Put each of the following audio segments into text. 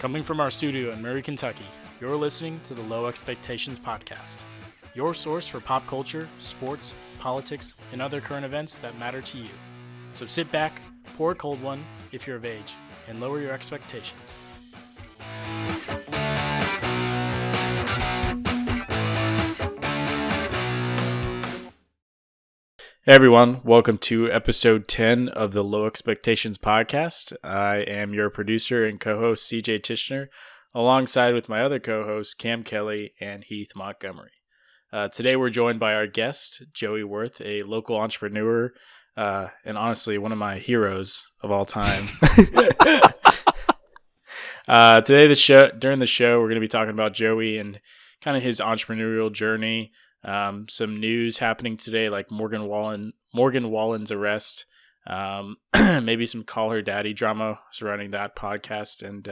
Coming from our studio in Murray, Kentucky, you're listening to the Low Expectations Podcast, your source for pop culture, sports, politics, and other current events that matter to you. So sit back, pour a cold one if you're of age, and lower your expectations. Hey everyone, welcome to episode 10 of the Low Expectations Podcast. I am your producer and co-host CJ Tishner, alongside with my other co-hosts Cam Kelly and Heath Montgomery. Today we're joined by our guest, Joey Wirth, a local entrepreneur, and honestly one of my heroes of all time. During the show, we're going to be talking about Joey and kind of his entrepreneurial journey. Some news happening today, like Morgan Wallen's arrest, maybe some Call Her Daddy drama surrounding that podcast, and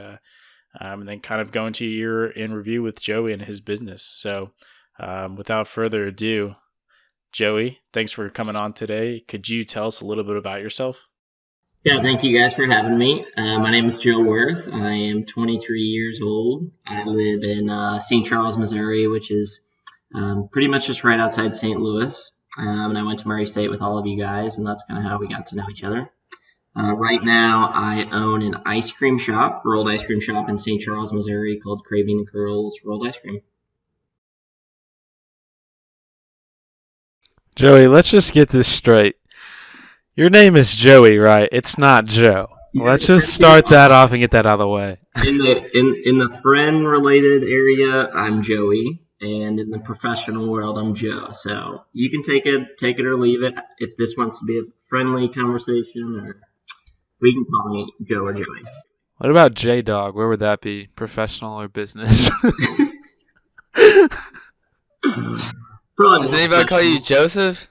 then kind of going to a year in review with Joey and his business. So without further ado, Joey, thanks for coming on today. Could you tell us a little bit about yourself? Yeah, thank you guys for having me. My name is Joe Wirth. I am 23 years old. I live in St. Charles, Missouri, which is pretty much just right outside St. Louis. And I went to Murray State with all of you guys, and that's kind of how we got to know each other. Right now, I own an ice cream shop, rolled ice cream shop in St. Charles, Missouri, called Craving the Curls Rolled Ice Cream. Joey, let's just get this straight. Your name is Joey, right? It's not Joe. Yeah, let's just start that off and get that out of the way. In the friend-related area, I'm Joey. And in the professional world, I'm Joe. So you can take it or leave it. If this wants to be a friendly conversation, or we can call me Joe or Joey. What about J-Dog? Where would that be? Professional or business? Does anybody call you Joseph?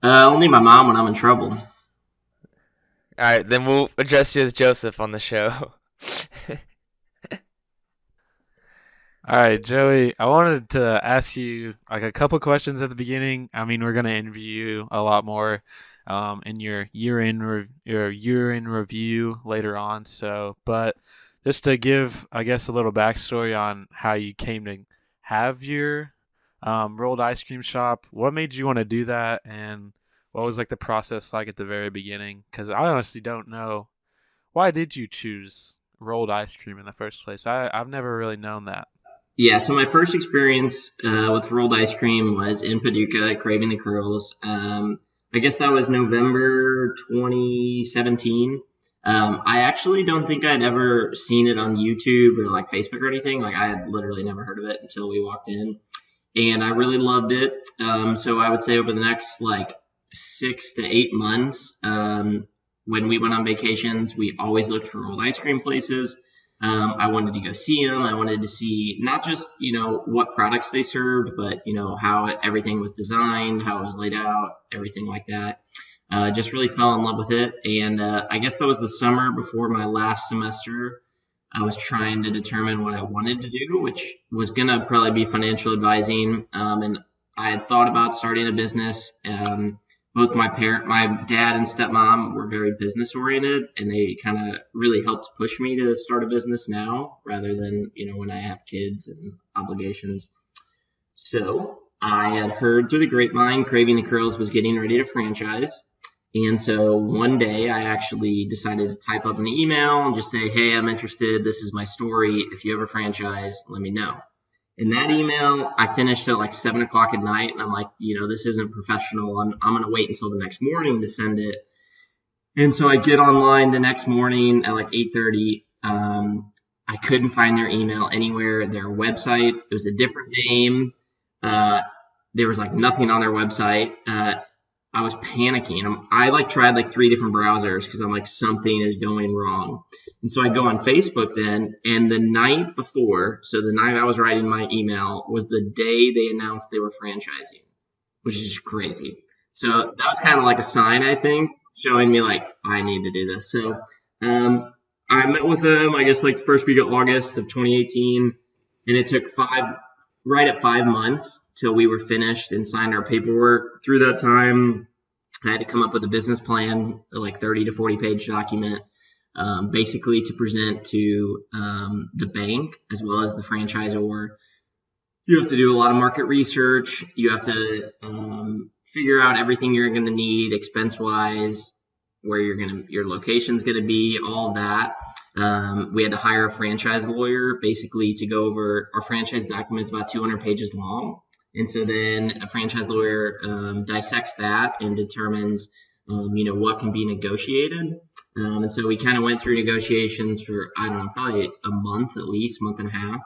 Only my mom when I'm in trouble. All right, then we'll address you as Joseph on the show. All right, Joey, I wanted to ask you like a couple questions at the beginning. I mean, we're going to interview you a lot more in your year-end review later on. So, but just to give, I guess, a little backstory on how you came to have your rolled ice cream shop. What made you want to do that, and what was like the process like at the very beginning? Because I honestly don't know. Why did you choose rolled ice cream in the first place? I've never really known that. Yeah, so my first experience with rolled ice cream was in Paducah at Craving the Curls. I guess that was November 2017. I actually don't think I'd ever seen it on YouTube or like Facebook or anything. Like I had literally never heard of it until we walked in, and I really loved it. So I would say over the next like 6 to 8 months, when we went on vacations, we always looked for rolled ice cream places. I wanted to go see them. I wanted to see not just, what products they served, but, how everything was designed, how it was laid out, everything like that. Just really fell in love with it. And I guess that was the summer before my last semester. I was trying to determine what I wanted to do, which was going to probably be financial advising. And I had thought about starting a business. Both my dad and stepmom were very business oriented, and they kind of really helped push me to start a business now rather than, when I have kids and obligations. So I had heard through the grapevine Craving the Curls was getting ready to franchise. And so one day I actually decided to type up an email and just say, hey, I'm interested. This is my story. If you ever franchise, let me know. In that email, I finished at like 7 o'clock at night, and I'm like, this isn't professional. I'm going to wait until the next morning to send it. And so I get online the next morning at like 8:30. I couldn't find their email anywhere. Their website, it was a different name. There was like nothing on their website. I was panicking. I tried like 3 different browsers because I'm like, something is going wrong. And so I go on Facebook then, and the night before, so the night I was writing my email was the day they announced they were franchising, which is just crazy. So that was kind of like a sign, I think, showing me like, I need to do this. So I met with them, I guess like the first week of August of 2018, and it took 5 months till we were finished and signed our paperwork. Through that time, I had to come up with a business plan, like 30 to 40 page document. basically to present to the bank as well as the franchisor. You have to do a lot of market research. You have to figure out everything you're going to need expense wise, where your location's going to be, all of that. We had to hire a franchise lawyer basically to go over our franchise documents, about 200 pages long. And so then a franchise lawyer dissects that and determines, what can be negotiated. And so we kind of went through negotiations for, I don't know, probably a month at least, month and a half.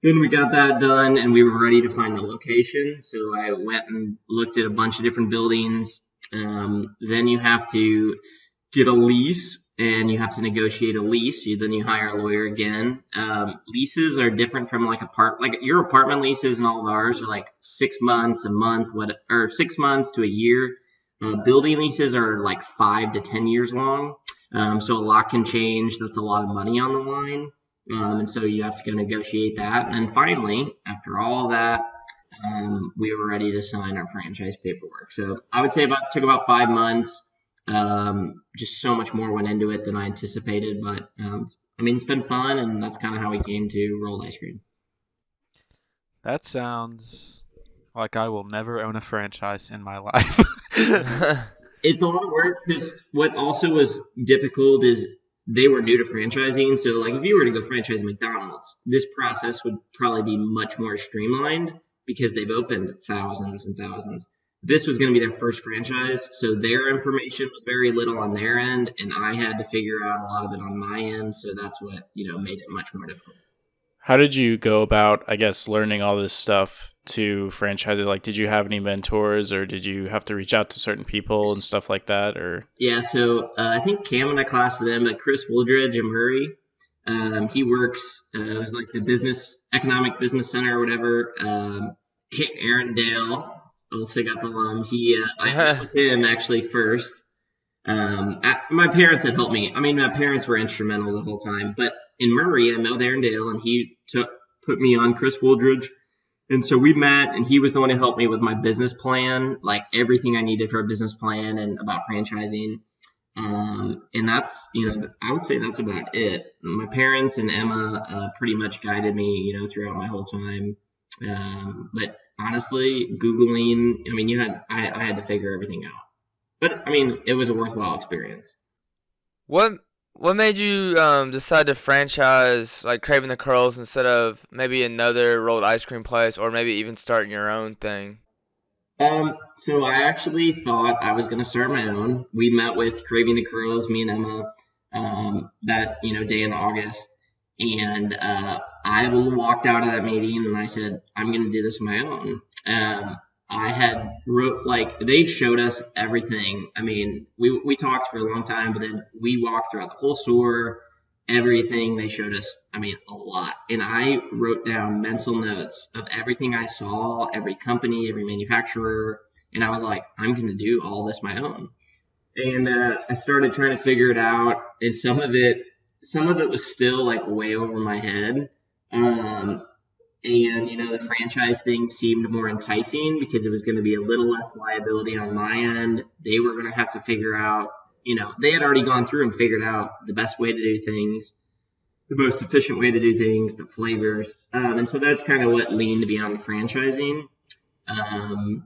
Then we got that done and we were ready to find a location. So I went and looked at a bunch of different buildings. Then you have to get a lease and you have to negotiate a lease. Then you hire a lawyer again. Leases are different from like your apartment leases, and all of ours are like 6 months, a month, or 6 months to a year. Building leases are like 5 to 10 years long. So a lot can change. That's a lot of money on the line. And so you have to go negotiate that. And then finally, after all of that, we were ready to sign our franchise paperwork. So I would say took about 5 months. Just so much more went into it than I anticipated. But it's been fun, and that's kind of how we came to Rolled Ice Cream. That sounds like I will never own a franchise in my life. It's a lot of work because what also was difficult is they were new to franchising. So like if you were to go franchise McDonald's, this process would probably be much more streamlined because they've opened thousands and thousands. This was going to be their first franchise, so their information was very little on their end, and I had to figure out a lot of it on my end. So that's what made it much more difficult. How did you go about, I guess, learning all this stuff to franchises? Like, did you have any mentors, or did you have to reach out to certain people and stuff like that? Or yeah, so I think Cam and I classed them, but Chris Wooldridge in Murray, he works it was like the economic business center or whatever. Aaron Dale, also got the alum. I met with him actually first. My parents had helped me. My parents were instrumental the whole time. But in Murray, I met with Aaron Dale, and he put me on Chris Wooldridge. And so we met, and he was the one who helped me with my business plan, like everything I needed for a business plan and about franchising. And that's, I would say that's about it. My parents and Emma pretty much guided me, throughout my whole time. But honestly, Googling, I had to figure everything out. But, it was a worthwhile experience. What made you decide to franchise like Craving the Curls instead of maybe another rolled ice cream place, or maybe even starting your own thing? So I actually thought I was going to start my own. We met with Craving the Curls, me and Emma, that day in August. And I walked out of that meeting and I said, I'm going to do this on my own. I had they showed us everything. We talked for a long time, but then we walked throughout the whole store, everything. They showed us, a lot. And I wrote down mental notes of everything I saw, every company, every manufacturer. And I was like, I'm going to do all this my own. And I started trying to figure it out. And some of it was still like way over my head. And, the franchise thing seemed more enticing because it was going to be a little less liability on my end. They were going to have to figure out, they had already gone through and figured out the best way to do things, the most efficient way to do things, the flavors. And so that's kind of what leaned me on franchising. A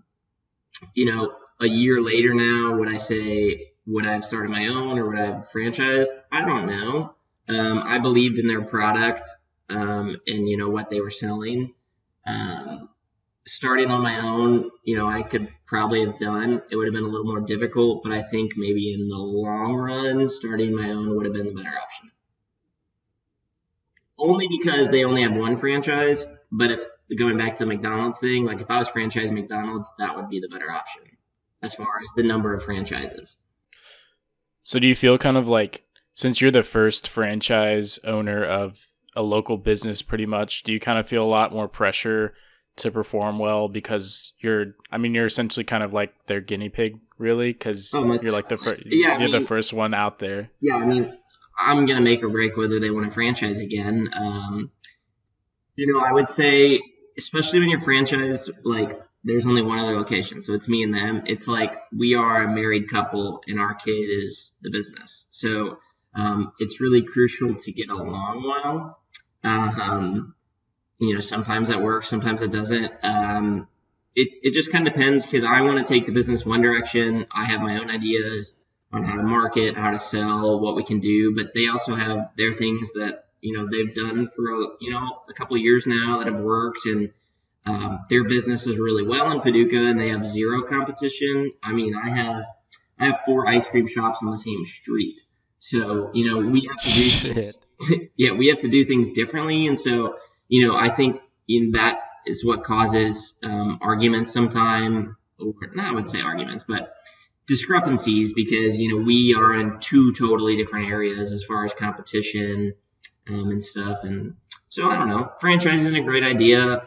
year later now, would I have started my own or would I have franchised? I don't know. I believed in their product. And what they were selling. Starting on my own, I could probably have done. It would have been a little more difficult, but I think maybe in the long run, starting my own would have been the better option. Only because they only have one franchise. But if going back to the McDonald's thing, like if I was franchising McDonald's, that would be the better option as far as the number of franchises. So do you feel kind of like, since you're the first franchise owner of a local business pretty much, do you kind of feel a lot more pressure to perform well because you're essentially kind of like their guinea pig, really, because you're like the first one out there? Yeah, I'm gonna make or break whether they want to franchise again. I would say, especially when you're franchised, like there's only one other location, so it's me and them. It's like we are a married couple and our kid is the business. So It's really crucial to get along well. Um, sometimes that works, sometimes it doesn't. It just kind of depends because I want to take the business one direction. I have my own ideas on how to market, how to sell, what we can do, but they also have their things that they've done for a couple of years now that have worked, and their business is really well in Paducah, and they have zero competition. I mean, I have 4 ice cream shops on the same street, so we have to do things, yeah, we have to do things differently, and so I think that is what causes arguments sometimes, or not, I would say arguments, but discrepancies, because we are in 2 totally different areas as far as competition and stuff. And so I don't know, franchise is a great idea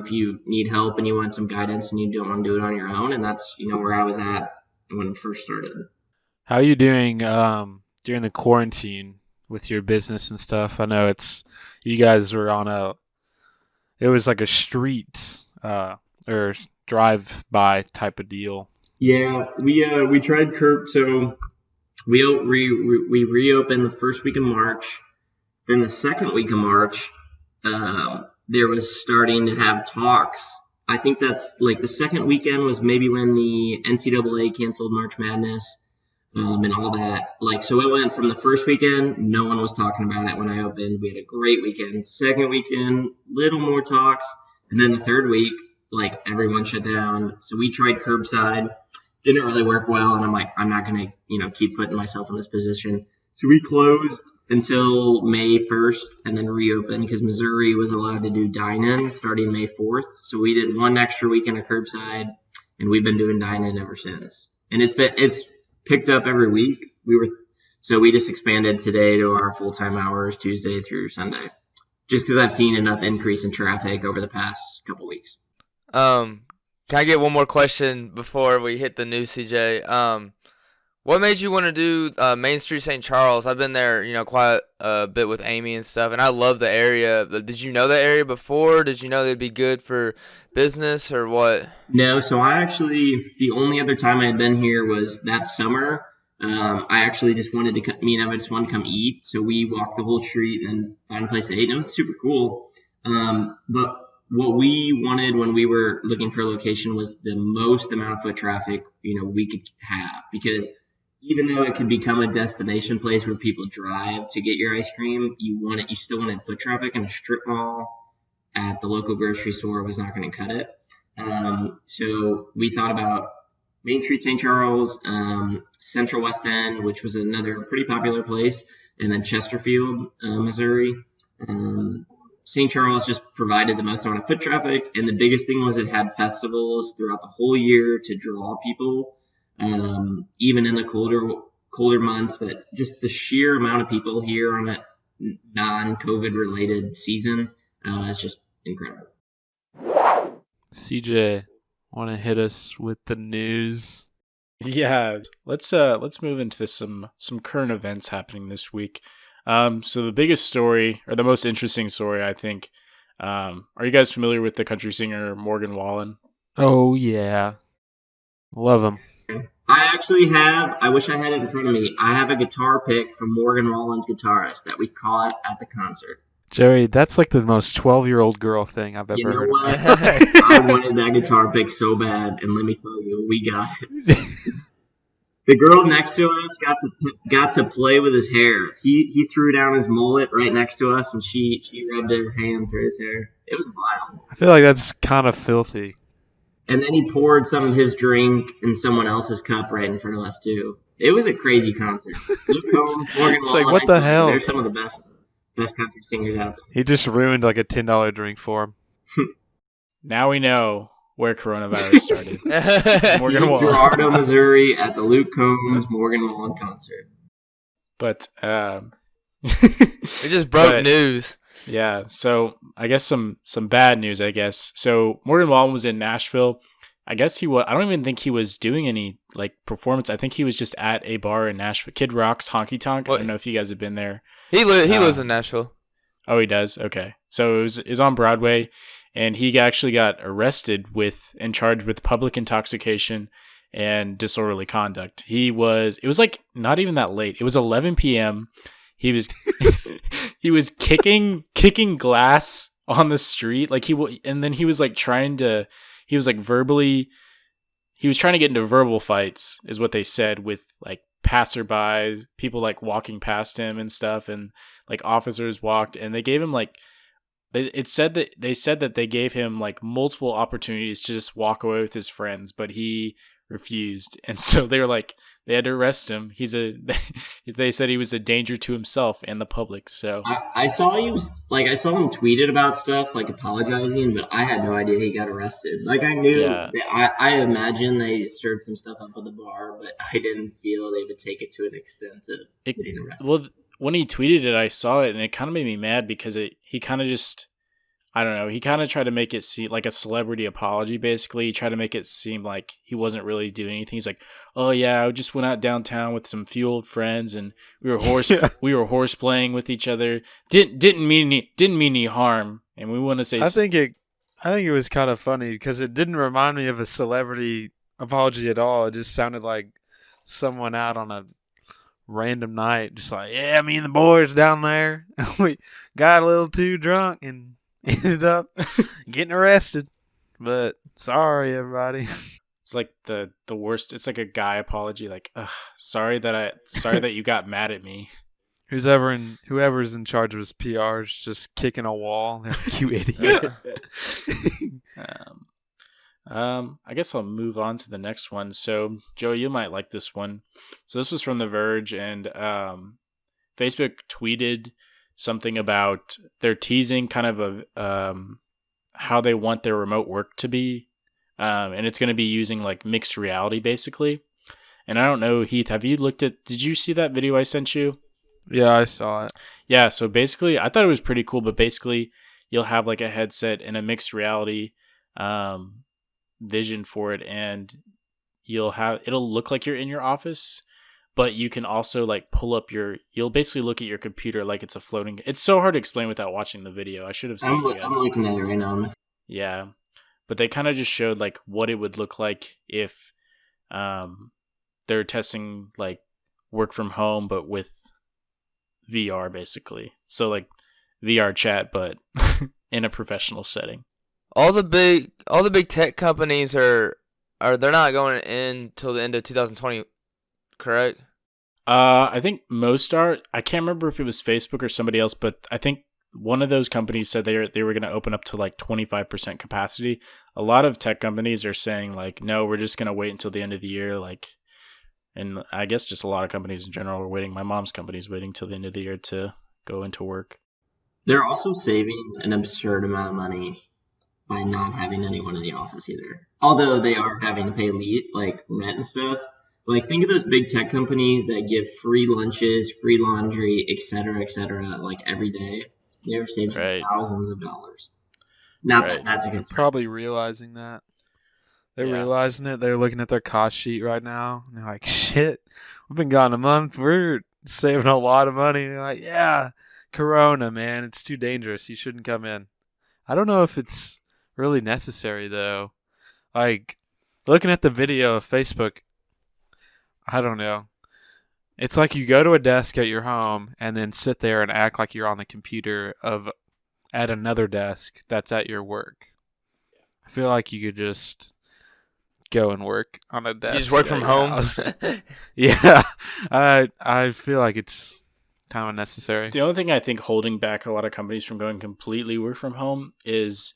if you need help and you want some guidance and you don't want to do it on your own. And that's where I was at when I first started. How are you doing during the quarantine with your business and stuff? I know you guys were it was like a street or drive-by type of deal. Yeah, we tried curb. So we reopened the first week of March. Then the second week of March, there was starting to have talks. I think that's like the second weekend was maybe when the NCAA canceled March Madness and all that. Like, so it went from the first weekend, no one was talking about it when I opened. We had a great weekend. Second weekend, little more talks. And then the third week, like, everyone shut down. So we tried curbside. Didn't really work well. And I'm like, I'm not going to, keep putting myself in this position. So we closed until May 1st and then reopened because Missouri was allowed to do dine-in starting May 4th. So we did 1 extra weekend of curbside, and we've been doing dine-in ever since. And it's picked up every week. So we just expanded today to our full-time hours, Tuesday through Sunday, just because I've seen enough increase in traffic over the past couple weeks. Can I get one more question before we hit the news, CJ? What made you want to do Main Street St. Charles? I've been there, quite a bit with Amy and stuff, and I love the area. Did you know the area before? Did you know they'd be good for business or what? No, so the only other time I had been here was that summer. I actually just wanted to I just wanted to come eat. So we walked the whole street and found a place to eat, and it was super cool. But what we wanted when we were looking for a location was the most amount of foot traffic, we could have, because even though it could become a destination place where people drive to get your ice cream, you still wanted foot traffic, and a strip mall at the local grocery store was not going to cut it. So we thought about Main Street St. Charles, Central West End, which was another pretty popular place, and then Chesterfield, Missouri. St. Charles just provided the most amount of foot traffic, and the biggest thing was it had festivals throughout the whole year to draw people, even in the colder months. But just the sheer amount of people here on a non-COVID related season is just incredible. CJ, want to hit us with the news? Yeah, let's move into some current events happening this week. So the biggest story, or the most interesting story, I think, are you guys familiar with the country singer Morgan Wallen? Oh, yeah. Love him. I actually I wish I had it in front of me. I have a guitar pick from Morgan Wallen's guitarist that we caught at the concert. Joey, that's like the most 12-year-old girl thing I've ever heard what? of. I wanted that guitar pick so bad, and let me tell you, we got it. The girl next to us got to play with his hair. He threw down his mullet right next to us, and she rubbed her hand through his hair. It was wild. I feel like that's kind of filthy. And then he poured some of his drink in someone else's cup right in front of us too. It was a crazy concert. Luke Combs, Morgan It's Wallen, like, what the hell? They're some of the best country singers out there. He just ruined like a $10 drink for him. Now we know where coronavirus started. Morgan Wallen. Gerardo, Missouri, at the Luke Combs Morgan Wallen concert. But We just broke news. Yeah, so I guess some bad news, I guess. So Morgan Wallen was in Nashville. I guess I don't even think he was doing any like performance. I think he was just at a bar in Nashville. Kid Rock's Honky Tonk. What? I don't know if you guys have been there. He lives in Nashville. Oh, he does? Okay. So it was on Broadway, and he actually got arrested and charged with public intoxication and disorderly conduct. It was like not even that late. It was 11 p.m. He was he was kicking glass on the street, like and then he was like he was like he was trying to get into verbal fights, is what they said, with like passerbys, people like walking past him and stuff, and like officers walked, and they gave him like they said that they gave him like multiple opportunities to just walk away with his friends, but he refused, and so they were like they had to arrest him. They said he was a danger to himself and the public. So I saw I saw him tweeted about stuff like apologizing, but I had no idea he got arrested. Like I knew, yeah, I imagine they stirred some stuff up at the bar, but I didn't feel they would take it to an extent of it getting arrested. well when he tweeted it, I saw it, and it kind of made me mad because he kind of just, I don't know. He kind of tried to make it seem like a celebrity apology. Basically, he tried to make it seem like he wasn't really doing anything. He's like, "Oh yeah, I just went out downtown with some few old friends, and Yeah. we were horse playing with each other. Didn't mean any harm." And we want to say, I think it was kind of funny because it didn't remind me of a celebrity apology at all. It just sounded like someone out on a random night, just like, yeah, me and the boys down there, we got a little too drunk and ended up getting arrested. But sorry, everybody. it's like the worst. It's like a guy apology, like, ugh, sorry that you got mad at me. Whoever's in charge of his PR is just kicking a wall. They're like, you idiot. I guess I'll move on to the next one. So, Joe, you might like this one. So this was from The Verge, and Facebook tweeted something about they're teasing kind of how they want their remote work to be, and it's going to be using like mixed reality basically. And I don't know, Heath, did you see that video I sent you? Yeah, I saw it. Yeah, so basically, I thought it was pretty cool, but basically, you'll have like a headset and a mixed reality vision for it, and it'll look like you're in your office, but you can also like you'll basically look at your computer like it's a floating. It's so hard to explain without watching the video. I should have seen you guys. I'm looking at it right now. Yeah, but they kind of just showed like what it would look like if they're testing like work from home, but with VR basically. So like VR chat, but in a professional setting. All the big tech companies are they're not going in till the end of 2020, correct? I think most are. I can't remember if it was Facebook or somebody else, but I think one of those companies said they were going to open up to like 25% capacity. A lot of tech companies are saying like, no, we're just going to wait until the end of the year. Like, and I guess just a lot of companies in general are waiting. My mom's company is waiting till the end of the year to go into work. They're also saving an absurd amount of money by not having anyone in the office either. Although they are having to pay like rent and stuff. Like think of those big tech companies that give free lunches, free laundry, et cetera, like every day. They're saving thousands of dollars. Not that that's a good They're probably realizing that. They're realizing it. They're looking at their cost sheet right now. And they're like, shit, we've been gone a month. We're saving a lot of money. And they're like, yeah, Corona, man. It's too dangerous. You shouldn't come in. I don't know if it's really necessary, though. Like, looking at the video of Facebook, I don't know. It's like you go to a desk at your home and then sit there and act like you're on the computer at another desk that's at your work. I feel like you could just go and work on a desk. You just work from home. Yeah, I feel like it's kind of unnecessary. The only thing I think holding back a lot of companies from going completely work from home is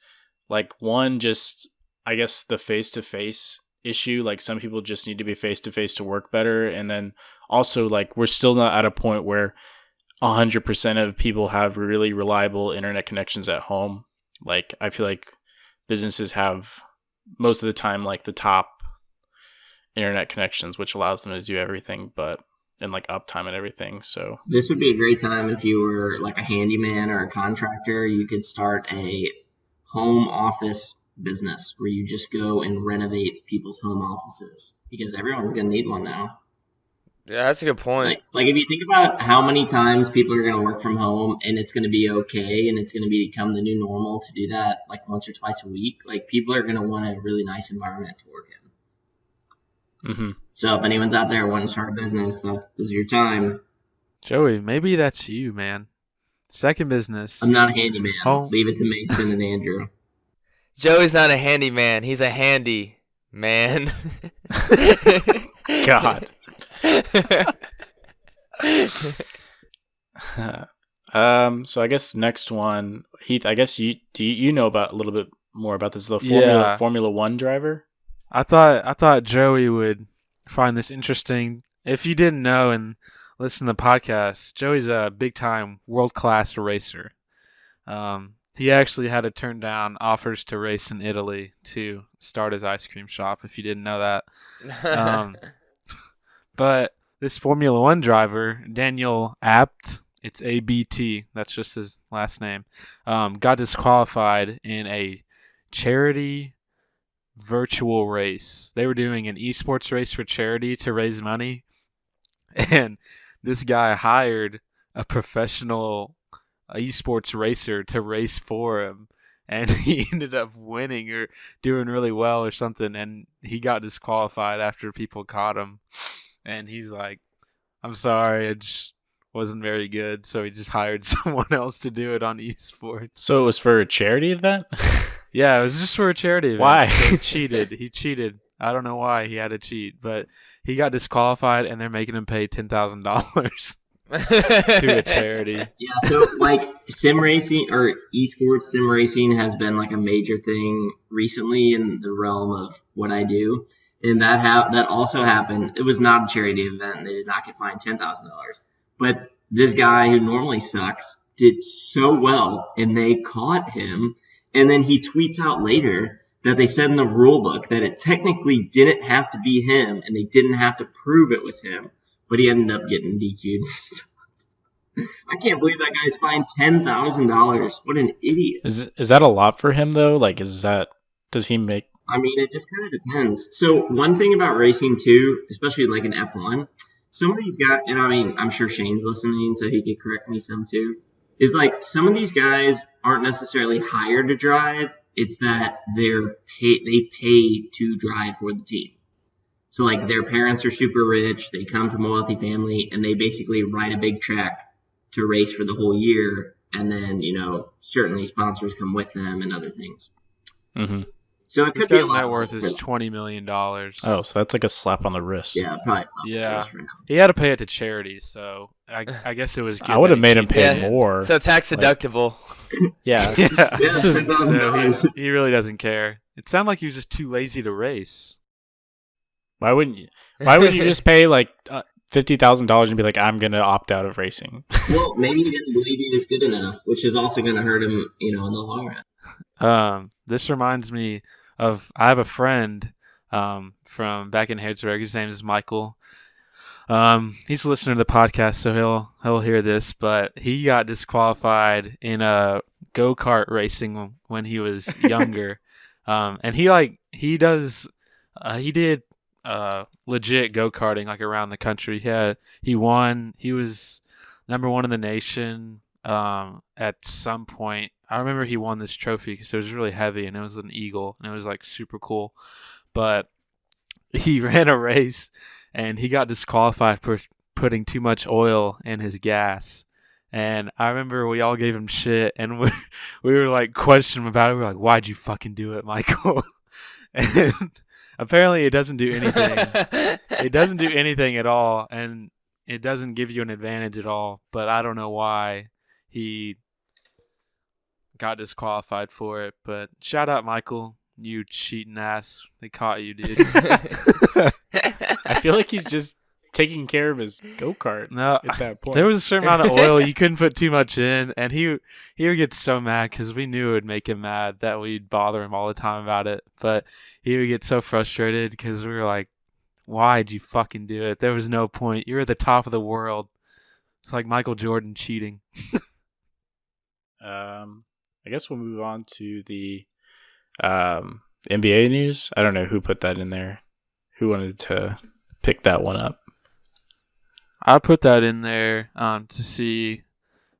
like one, just I guess the face-to-face issue. Like some people just need to be face-to-face to work better, and then also like we're still not at a point where 100% of people have really reliable internet connections at home. Like I feel like businesses have most of the time like the top internet connections, which allows them to do everything, but and like uptime and everything. So this would be a great time if you were like a handyman or a contractor. You could start a home office business where you just go and renovate people's home offices, because everyone's going to need one now. Yeah, that's a good point. Like if you think about how many times people are going to work from home and it's going to be okay and it's going to become the new normal to do that like once or twice a week, like people are going to want a really nice environment to work in. Mm-hmm. So if anyone's out there wanting to start a business, this is your time. Joey, maybe that's you, man. Second business. I'm not a handyman. Oh. Leave it to Mason and Andrew. Joey's not a handyman. He's a handy man. God. So I guess next one, Heath. I guess you know about a little bit more about this, the Formula One driver. I thought Joey would find this interesting. If you didn't know and listen to the podcast, Joey's a big time world class racer. He actually had to turn down offers to race in Italy to start his ice cream shop. If you didn't know that, but this Formula One driver, Daniel Abt, it's ABT, that's just his last name, got disqualified in a charity virtual race. They were doing an esports race for charity to raise money, and this guy hired a professional esports racer to race for him, and he ended up winning or doing really well or something, and he got disqualified after people caught him, and he's like, I'm sorry, I just wasn't very good, so he just hired someone else to do it on esports. So it was for a charity event? Yeah, it was just for a charity event. Why? So he cheated. I don't know why he had to cheat, but he got disqualified, and they're making him pay $10,000 to a charity. Yeah, so like sim racing or esports sim racing has been like a major thing recently in the realm of what I do, and that also happened. It was not a charity event, and they did not get fined $10,000. But this guy who normally sucks did so well, and they caught him. And then he tweets out later that they said in the rule book that it technically didn't have to be him, and they didn't have to prove it was him. But he ended up getting DQ'd. I can't believe that guy's fined $10,000. What an idiot! Is that a lot for him though? Like, does he make? I mean, it just kind of depends. So one thing about racing too, especially like an F1, some of these guys, and I mean, I'm sure Shane's listening, so he could correct me some too, is like some of these guys aren't necessarily hired to drive. It's that they pay to drive for the team. So like their parents are super rich, they come from a wealthy family, and they basically write a big check to race for the whole year. And then, certainly sponsors come with them and other things. Mm-hmm. So it This could be a guy's lot net worth more. is $20 million. Oh, so that's like a slap on the wrist. Yeah, probably. Yeah. Right now. He had to pay it to charity, so I guess it was good. I would have made him pay Yeah. more. So tax deductible. Yeah. Yeah. Yeah, This is- $10,000. He really doesn't care. It sounded like he was just too lazy to race. Why wouldn't you just pay like $50,000 and be like, I'm gonna opt out of racing? Well, maybe he didn't believe he was good enough, which is also going to hurt him, in the long run. This reminds me of, I have a friend from back in Harrisburg. His name is Michael. He's a listener to the podcast, so he'll hear this. But he got disqualified in a go-kart racing when he was younger, and he did legit go-karting like around the country. He won. He was number one in the nation at some point. I remember he won this trophy because it was really heavy and it was an eagle and it was like super cool. But he ran a race and he got disqualified for putting too much oil in his gas. And I remember we all gave him shit and we were like questioning him about it. We were like, why'd you fucking do it, Michael? And apparently it doesn't do anything. It doesn't do anything at all, and it doesn't give you an advantage at all. But I don't know why he got disqualified for it. But shout out, Michael, you cheating ass. They caught you, dude. I feel like he's just taking care of his go-kart No, at that point. there was a certain amount of oil you couldn't put too much in, and he would get so mad because we knew it would make him mad that we'd bother him all the time about it. But he would get so frustrated because we were like, why'd you fucking do it? There was no point. You're at the top of the world. It's like Michael Jordan cheating. I guess we'll move on to the NBA news. I don't know who put that in there. Who wanted to pick that one up? I put that in there to see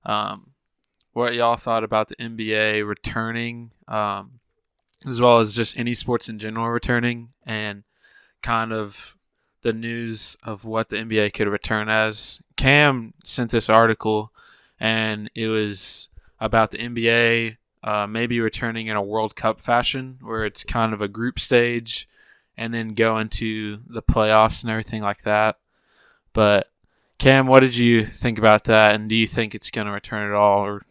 what y'all thought about the NBA returning, as well as just any sports in general returning, and kind of the news of what the NBA could return as, Cam sent this article, and it was about the NBA maybe returning in a World Cup fashion, where it's kind of a group stage and then go into the playoffs and everything like that. But Cam, what did you think about that, and do you think it's going to return at all? Or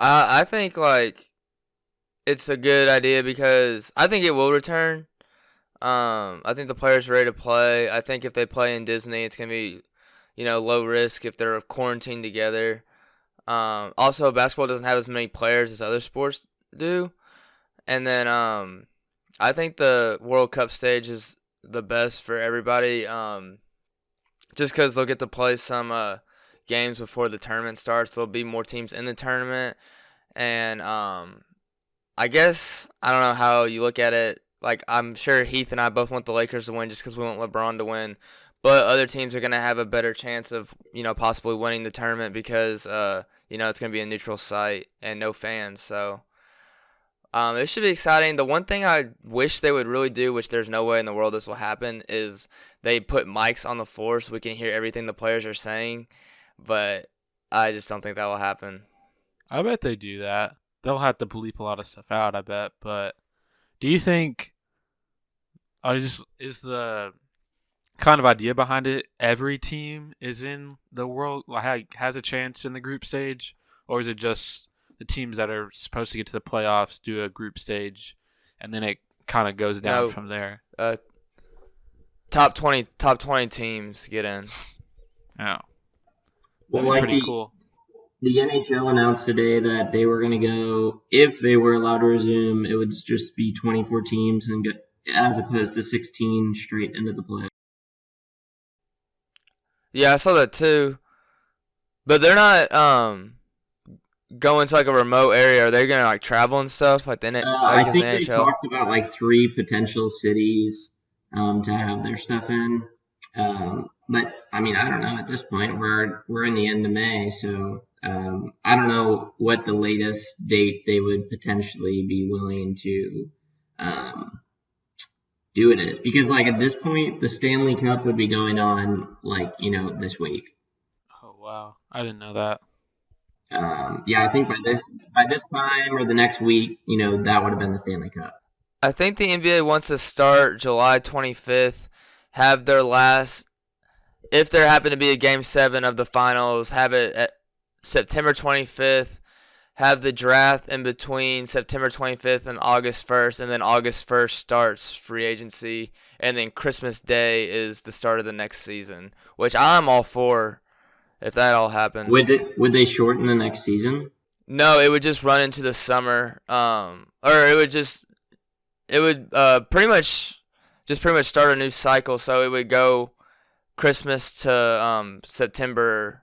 I think like it's a good idea because I think it will return. I think the players are ready to play. I think if they play in Disney, it's gonna be, low risk if they're quarantined together. Also, basketball doesn't have as many players as other sports do. And then I think the World Cup stage is the best for everybody. Just because they'll get to play some games before the tournament starts. There'll be more teams in the tournament, and I guess I don't know how you look at it. Like, I'm sure Heath and I both want the Lakers to win just because we want LeBron to win. But other teams are going to have a better chance of, possibly winning the tournament because, it's going to be a neutral site and no fans. So it should be exciting. The one thing I wish they would really do, which there's no way in the world this will happen, is they put mics on the floor so we can hear everything the players are saying. But I just don't think that will happen. I bet they do that. They'll have to bleep a lot of stuff out, I bet. But do you think is the kind of idea behind it every team is in the world has a chance in the group stage, or is it just the teams that are supposed to get to the playoffs do a group stage and then it kind of goes down from there? Top 20 teams get in. Oh. Well, That'd be pretty cool. The NHL announced today that they were going to go, if they were allowed to resume, it would just be 24 teams and go, as opposed to 16 straight into the playoffs. Yeah, I saw that too. But they're not going to like a remote area. Are they going to like travel and stuff like the I think they talked about like 3 potential cities to have their stuff in. But I mean, I don't know. At this point, we're in the end of May, so I don't know what the latest date they would potentially be willing to do it is, because like at this point, the Stanley Cup would be going on like this week. Oh wow, I didn't know that. Yeah, I think by this time or the next week, that would have been the Stanley Cup. I think the NBA wants to start July 25th, have their last, if there happen to be a Game 7 of the finals, have it at September 25th, have the draft in between September 25th and August 1st, and then August 1st starts free agency, and then Christmas Day is the start of the next season, which I'm all for if that all happened. Would they shorten the next season? No, it would just run into the summer, or it would pretty much start a new cycle, so it would go Christmas to September.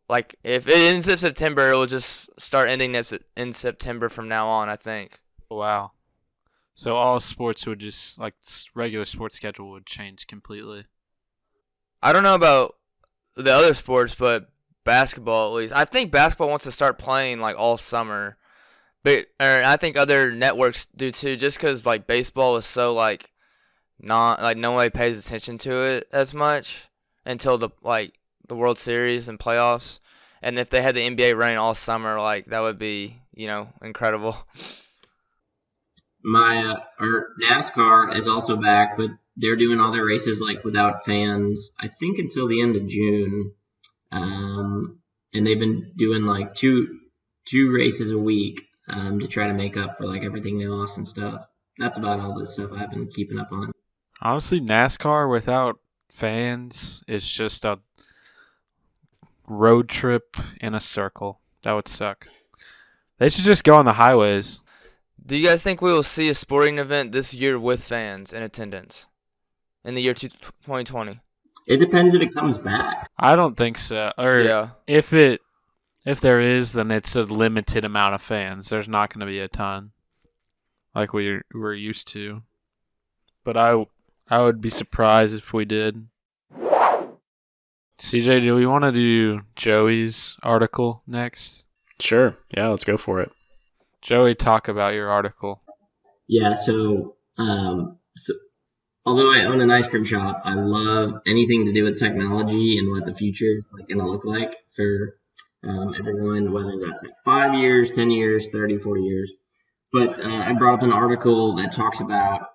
Like, if it ends in September, it will just start ending in September from now on, I think. Wow. So all sports would just, like, regular sports schedule would change completely. I don't know about the other sports, but basketball at least. I think basketball wants to start playing, like, all summer. But I think other networks do too, just because, like, baseball is so, like, nobody pays attention to it as much until the World Series and playoffs. And if they had the NBA running all summer, like, that would be, incredible. Or NASCAR is also back, but they're doing all their races like without fans, I think until the end of June. And they've been doing like two races a week to try to make up for like everything they lost and stuff. That's about all the stuff I've been keeping up on. Honestly, NASCAR without fans is just a road trip in a circle. That would suck. They should just go on the highways. Do you guys think we will see a sporting event this year with fans in attendance in the year 2020? It depends if it comes back. I don't think so. Or yeah. If there is, then it's a limited amount of fans. There's not going to be a ton like we're used to. But I would be surprised if we did. CJ, do we want to do Joey's article next? Sure. Yeah, let's go for it. Joey, talk about your article. Yeah, so So although I own an ice cream shop, I love anything to do with technology and what the future is like going to look like for everyone, whether that's like 5 years, 10 years, 30, 40 years. But I brought up an article that talks about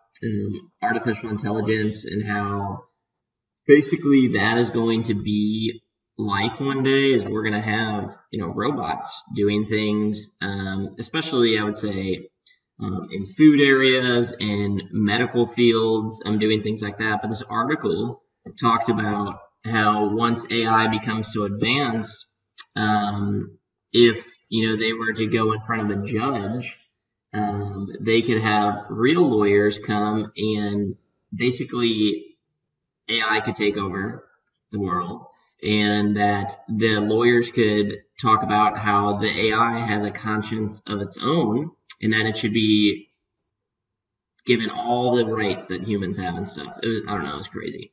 artificial intelligence and how basically that is going to be life one day. Is we're going to have robots doing things, especially I would say in food areas and medical fields. I'm doing things like that. But this article talked about how once AI becomes so advanced, if they were to go in front of a judge, they could have real lawyers come and basically AI could take over the world, and that the lawyers could talk about how the AI has a conscience of its own, and that it should be given all the rights that humans have and stuff. I don't know, it's crazy.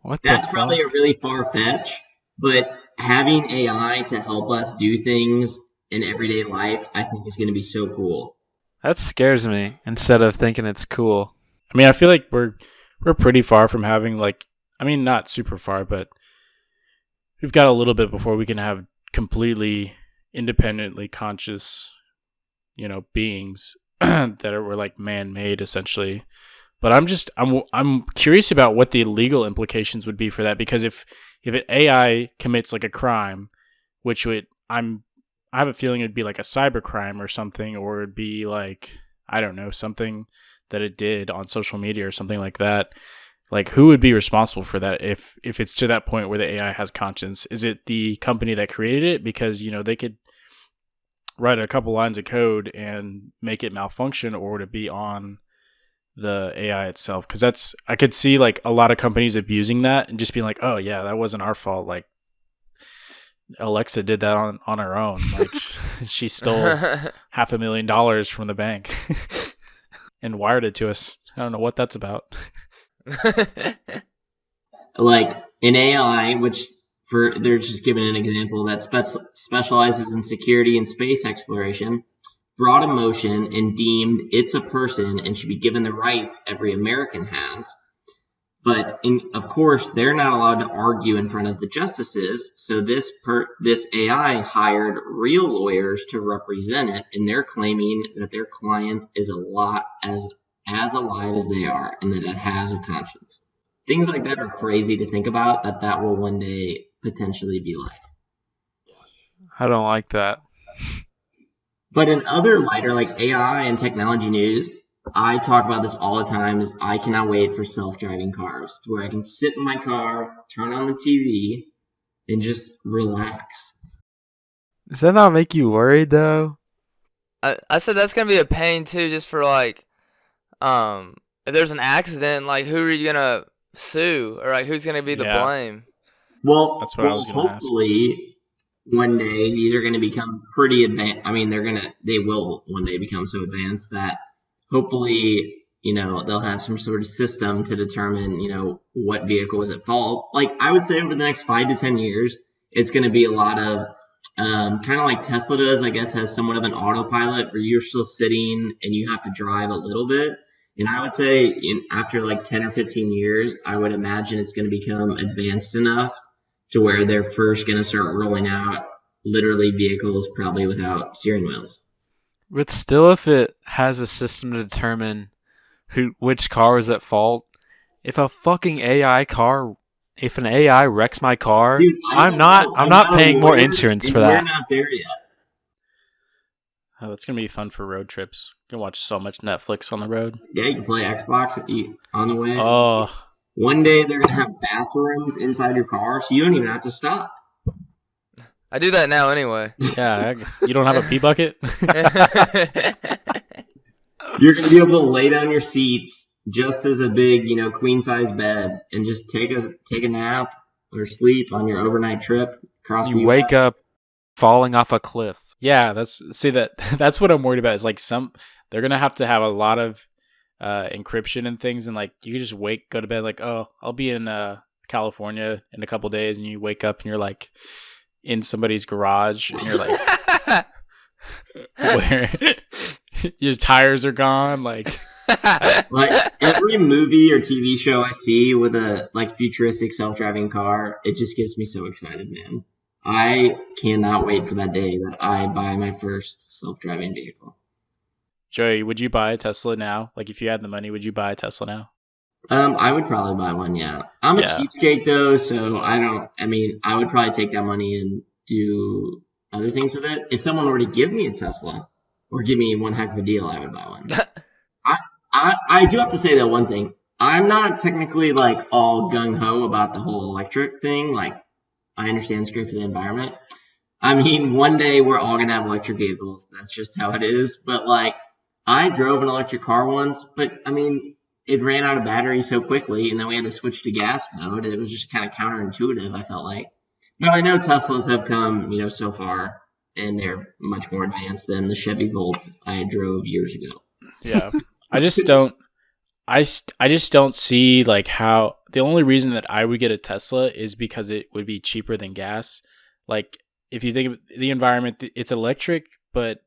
What the That's fuck? probably a really far fetch, but having AI to help us do things in everyday life, I think is going to be so cool. That scares me instead of thinking it's cool. I mean, I feel like we're pretty far from having not super far, but we've got a little bit before we can have completely independently conscious, beings that were like man-made essentially. But I'm curious about what the legal implications would be for that, because if an AI commits like a crime, which I have a feeling it'd be like a cyber crime or something, or it'd be like, I don't know, something that it did on social media or something like that. Like, who would be responsible for that if it's to that point where the AI has conscience? Is it the company that created it? Because, they could write a couple lines of code and make it malfunction, or would it be on the AI itself? Because I could see like a lot of companies abusing that and just being like, oh yeah, that wasn't our fault. Like, Alexa did that on her own. Like, she stole $500,000 from the bank and wired it to us. I don't know what that's about. Like an AI, which they're just giving an example that specializes in security and space exploration, brought a motion and deemed it's a person and should be given the rights every American has. But of course, they're not allowed to argue in front of the justices. So this AI hired real lawyers to represent it, and they're claiming that their client is as alive as they are, and that it has a conscience. Things like that are crazy to think about. That will one day potentially be life. I don't like that. But in other lighter like AI and technology news, I talk about this all the time. Is I cannot wait for self-driving cars, to where I can sit in my car, turn on the TV, and just relax. Does that not make you worried though? I said that's gonna be a pain too, just for like, if there's an accident, like who are you gonna sue, or like who's gonna be the blame? Well, that's what I was gonna ask. Hopefully one day these are gonna become pretty advanced. I mean, they will one day become so advanced that hopefully, they'll have some sort of system to determine, what vehicle is at fault. Like, I would say over the next 5 to 10 years, it's going to be a lot of kind of like Tesla does, I guess, has somewhat of an autopilot where you're still sitting and you have to drive a little bit. And I would say after like 10 or 15 years, I would imagine it's going to become advanced enough to where they're first going to start rolling out literally vehicles probably without steering wheels. But still, if it has a system to determine which car is at fault, if an AI wrecks my car, dude, I'm not paying more insurance for that. We're not there yet. Oh, that's gonna be fun for road trips. You can watch so much Netflix on the road. Yeah, you can play Xbox on the way. Oh, one day they're gonna have bathrooms inside your car, so you don't even have to stop. I do that now anyway. Yeah, you don't have a pee bucket? You're going to be able to lay down your seats just as a big, queen size bed and just take a nap or sleep on your overnight trip across the US. You wake up falling off a cliff. Yeah, that's what I'm worried about. Is like they're going to have a lot of encryption and things, and like you can just go to bed like, oh, I'll be in California in a couple days, and you wake up and you're like in somebody's garage, and you're like, where your tires are gone, like Like every movie or TV show I see with a like futuristic self-driving car, it just gets me so excited, man. I cannot wait for that day that I buy my first self-driving vehicle. Joey, would you buy a Tesla now? Like, if you had the money, would you buy a Tesla now? I would probably buy one, yeah. I'm a Yeah. cheapskate though, so I mean, I would probably take that money and do other things with it. If someone were to give me a Tesla or give me one heck of a deal, I would buy one. I, I do have to say that one thing. I'm not technically like all gung ho about the whole electric thing. Like, I understand it's great for the environment. I mean, one day we're all gonna have electric vehicles. That's just how it is. But like, I drove an electric car once, but I mean, it ran out of battery so quickly, and then we had to switch to gas mode. It was just kind of counterintuitive, I felt like. But I know Teslas have come, so far, and they're much more advanced than the Chevy Volt I drove years ago. Yeah. I just don't. I just don't see like how the only reason that I would get a Tesla is because it would be cheaper than gas. Like, if you think of the environment, it's electric, but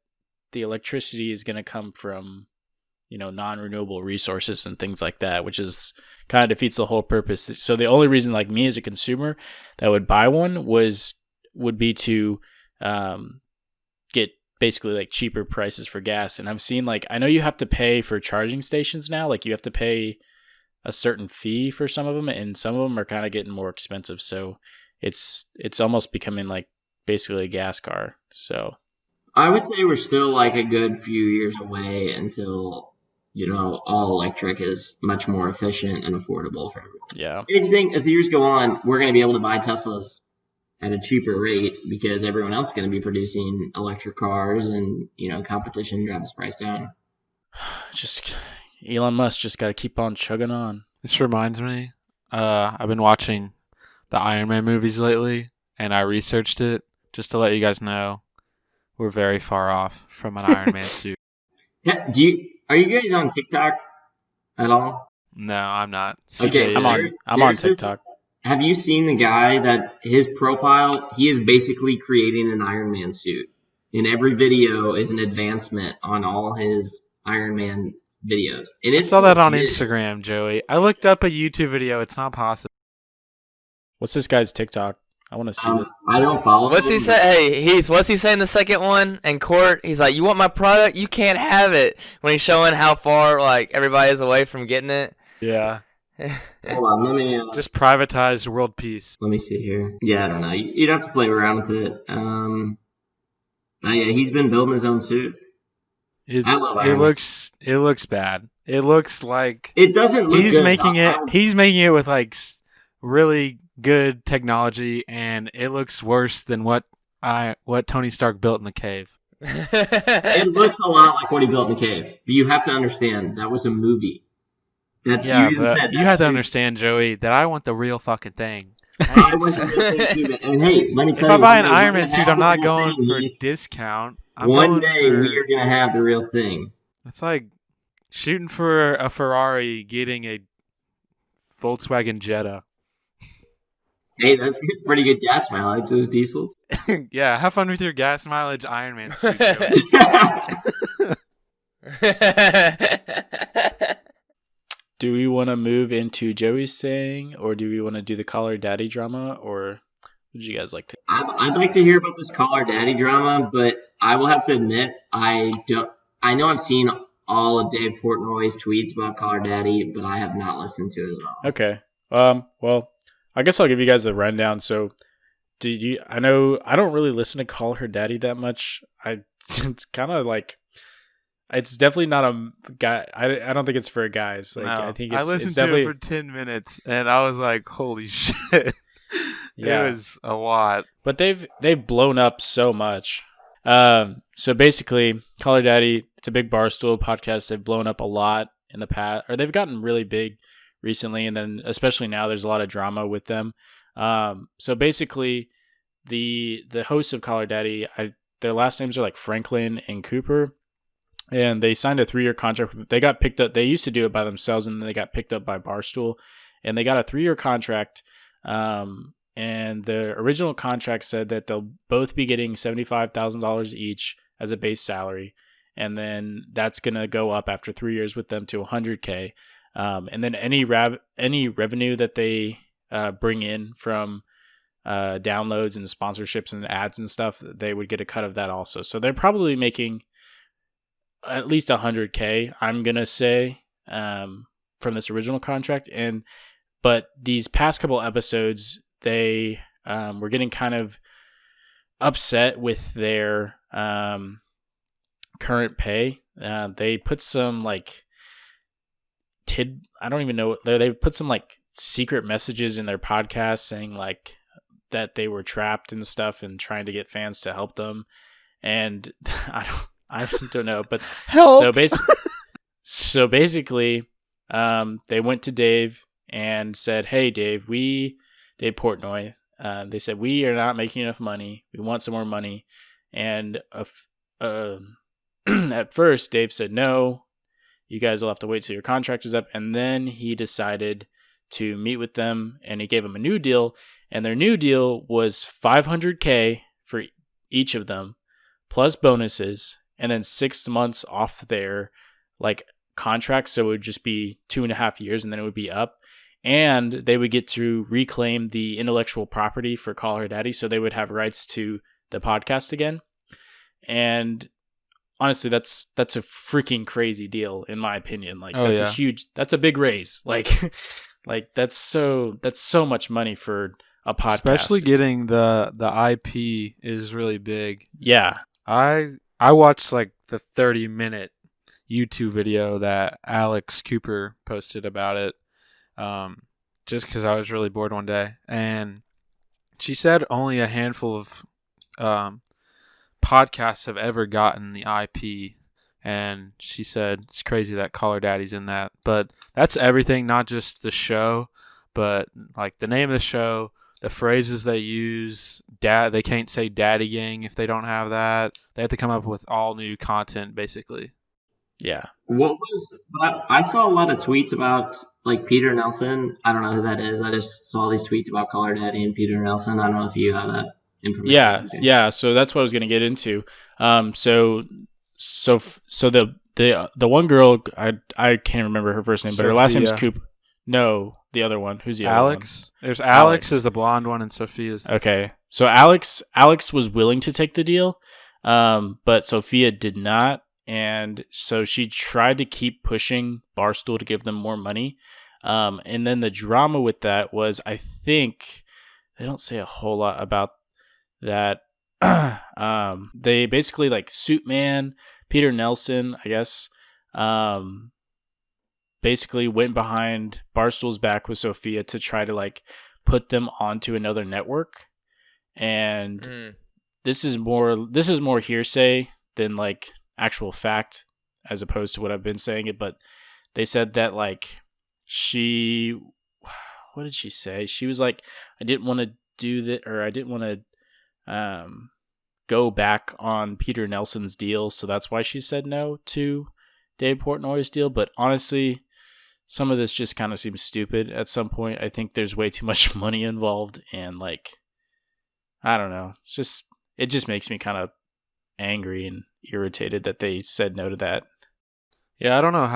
the electricity is going to come from non-renewable resources and things like that, which is kind of defeats the whole purpose. So the only reason, like me as a consumer, that would buy one would be to get basically like cheaper prices for gas. And I've seen, like, I know you have to pay for charging stations now. Like, you have to pay a certain fee for some of them, and some of them are kind of getting more expensive. So it's almost becoming like basically a gas car. So I would say we're still like a good few years away until, all electric is much more efficient and affordable for everyone. yeah. I think as the years go on, we're going to be able to buy Teslas at a cheaper rate because everyone else is going to be producing electric cars and, competition drives the price down. Just Elon Musk just got to keep on chugging on. This reminds me, I've been watching the Iron Man movies lately, and I researched it just to let you guys know we're very far off from an Iron Man suit. Yeah, are you guys on TikTok at all? No, I'm not. Okay, CJ I'm on there's this- TikTok. have you seen the guy that his profile, he is basically creating an Iron Man suit. And every video is an advancement on all his Iron Man videos. And I it's saw that on legit. Instagram, Joey. I looked up a YouTube video. It's not possible. What's this guy's TikTok? I want to see it. I don't follow What's him, he say? Hey, Heath, what's he saying the second one in court? He's like, you want my product? You can't have it. When he's showing how far, like, everybody is away from getting it. Yeah. Hold on, Just privatize world peace. let me see here. Yeah, I don't know. You'd have to play around with it. Yeah, he's been building his own suit. I love Iron Man. It looks bad. It looks like It doesn't look he's good. making it. He's making it with like really good technology, and it looks worse than what Tony Stark built in the cave. It looks a lot like what he built in the cave. But you have to understand, that was a movie. Yeah, but you have to understand, Joey, that I want the real fucking thing. I want the real thing too, man. And hey, let me If tell I you, buy an one day Iron we're Man gonna suit, have I'm the not real going thing, for a Heath. discount. I'm One going day for, we are gonna have the real thing. It's like shooting for a Ferrari, getting a Volkswagen Jetta. Hey, that's pretty good gas mileage, those diesels. Yeah, have fun with your gas mileage Iron Man suit, Joey. Do we want to move into Joey's thing, or do we want to do the Call Her Daddy drama, or would you guys like to? I'd like to hear about this Call Her Daddy drama, but I will have to admit, I don't. I know I've seen all of Dave Portnoy's tweets about Call Her Daddy, but I have not listened to it at all. Okay. Well, I guess I'll give you guys the rundown. So, did you? I know I don't really listen to Call Her Daddy that much. It's kind of like. It's definitely not a guy. I don't think it's for guys. Like, No, I think it's, listened it's to definitely it for 10 minutes, and I was like, holy shit. Yeah. It was a lot. But they've blown up so much. So basically, Call Her Daddy, it's a big Barstool podcast. They've blown up a lot in the past, or they've gotten really big recently, and then especially now, there's a lot of drama with them. So basically, the hosts of Call Her Daddy, their last names are like Franklin and Cooper. And they signed a 3-year contract. They got picked up. They used to do it by themselves, and then they got picked up by Barstool. And they got a 3-year contract. And the original contract said that they'll both be getting $75,000 each as a base salary. and then that's going to go up after 3 years with them to 100K. And then any revenue that they bring in from downloads and sponsorships and ads and stuff, they would get a cut of that also. So they're probably making at least 100K, I'm gonna say, from this original contract. But these past couple episodes, they were getting kind of upset with their current pay. They put some like I don't even know. They put some like secret messages in their podcast saying like that they were trapped and stuff and trying to get fans to help them. And I don't know, but help. So basically, they went to Dave and said, "Hey, Dave Portnoy, they said we are not making enough money. We want some more money." And at first, Dave said, "No, you guys will have to wait till your contract is up." And then he decided to meet with them, and he gave them a new deal. And their new deal was 500K for each of them, plus bonuses, and then 6 months off their like contract. So it would just be 2.5 years, and then it would be up. And they would get to reclaim the intellectual property for Call Her Daddy, so they would have rights to the podcast again. And honestly, that's a freaking crazy deal in my opinion. Like that's a big raise. Like that's so much money for a podcast. Especially getting the IP is really big. Yeah. I watched like the 30-minute YouTube video that Alex Cooper posted about it, just because I was really bored one day, and she said only a handful of podcasts have ever gotten the IP, and she said it's crazy that Call Her Daddy's in that. But that's everything, not just the show, but like the name of the show, the phrases they use. They can't say Daddy Gang if they don't have that. They have to come up with all new content, basically. Yeah. I saw a lot of tweets about like Peter Nelson. I don't know who that is. I just saw these tweets about Call Her Daddy and Peter Nelson. I don't know if you have that information. Yeah. So that's what I was going to get into. So the one girl, I can't remember her first name, but her last name is Coop. No, the other one. Who's the other one? Alex. There's Alex is the blonde one, and Sophia's. Okay. So Alex was willing to take the deal, but Sophia did not. And so she tried to keep pushing Barstool to give them more money. And then the drama with that was, I think, they don't say a whole lot about that. They basically like Suitman, Peter Nelson, I guess, basically went behind Barstool's back with Sophia to try to like put them onto another network. And this is more hearsay than like actual fact, as opposed to what I've been saying it. But they said that like what did she say? She was like, I didn't want to do that, or I didn't want to go back on Peter Nelson's deal, so that's why she said no to Dave Portnoy's deal. But honestly, some of this just kind of seems stupid at some point. I think there's way too much money involved, and like, I don't know. It just makes me kind of angry and irritated that they said no to that. Yeah, I don't know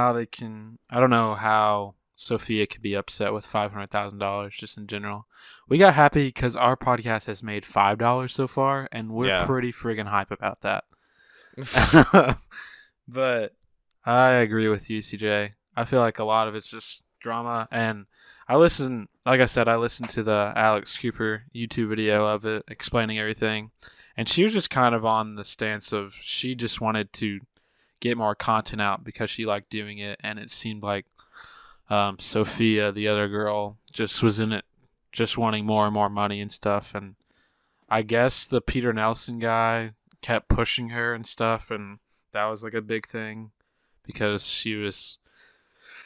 how Sophia could be upset with $500,000 just in general. We got happy because our podcast has made $5 so far, and we're pretty friggin' hype about that. But I agree with you, CJ. I feel like a lot of it's just drama, and like I said, I listened to the Alex Cooper YouTube video of it explaining everything, and she was just kind of on the stance of she just wanted to get more content out because she liked doing it, and it seemed like Sophia, the other girl, just was in it just wanting more and more money and stuff. And I guess the Peter Nelson guy kept pushing her and stuff, and that was like a big thing because she was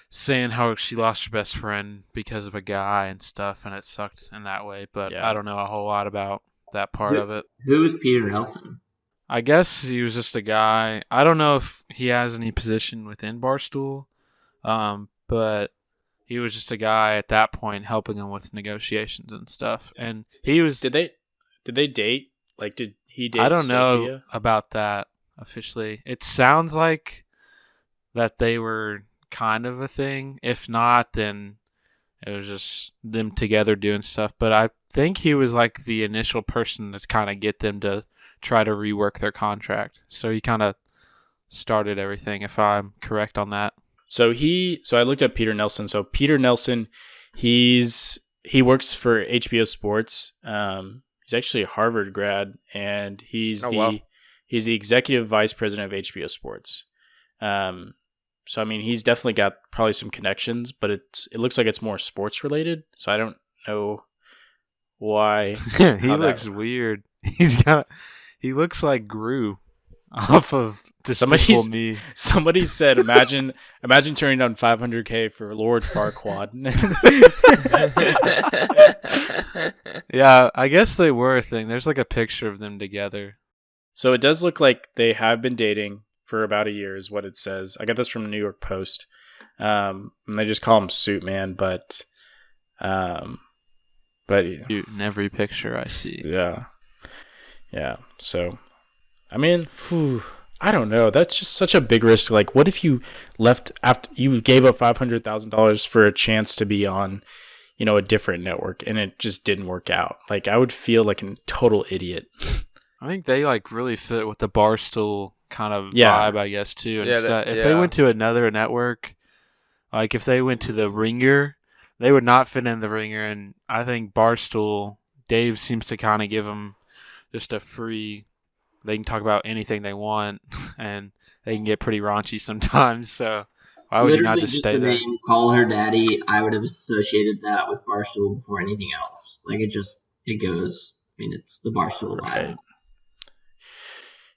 saying how she lost her best friend because of a guy and stuff, and it sucked in that way. But I don't know a whole lot about that part of it. Who is Peter Nelson? I guess he was just a guy. I don't know if he has any position within Barstool, but he was just a guy at that point helping him with negotiations and stuff. And he was. Did they date? Like, did he date? I don't Sophia? know about that. officially. It sounds like that they were kind of a thing. If not, then it was just them together doing stuff. But I think he was like the initial person to kind of get them to try to rework their contract. So he kind of started everything, if I'm correct on that. So I looked up Peter Nelson. So Peter Nelson, he works for HBO Sports. He's actually a Harvard grad, and he's the executive vice president of HBO Sports. So I mean, he's definitely got probably some connections, but it looks like it's more sports related. So I don't know why. He looks weird. He looks like Gru off of Despicable Me. Somebody said, imagine turning down $500K for Lord Farquaad. Yeah, I guess they were a thing. There's like a picture of them together. So it does look like they have been dating for about a year, is what it says. I got this from the New York Post, and they just call him Suit Man, but in every picture I see. Yeah. So, I mean, I don't know. That's just such a big risk. Like, what if you left after you gave up $500,000 for a chance to be on, a different network, and it just didn't work out? Like, I would feel like a total idiot. I think they like really fit with the Barstool kind of vibe, I guess, too. And if they went to another network, like if they went to the Ringer, they would not fit in the Ringer. And I think Barstool, Dave seems to kind of give them just a free. They can talk about anything they want, and they can get pretty raunchy sometimes. So why would you not just stay there? Name, Call Her Daddy, I would have associated that with Barstool before anything else. Like it goes. I mean, it's the Barstool vibe.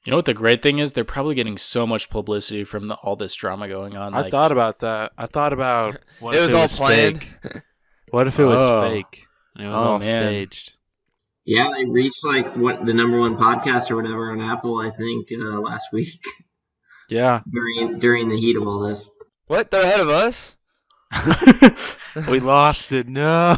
You know what the great thing is? They're probably getting so much publicity from all this drama going on. I thought about that. I thought about what it was all planned. What if it was fake? And it was all staged. Yeah, they reached like the number one podcast or whatever on Apple, I think, last week. Yeah. During the heat of all this. What? They're ahead of us? We lost it. No.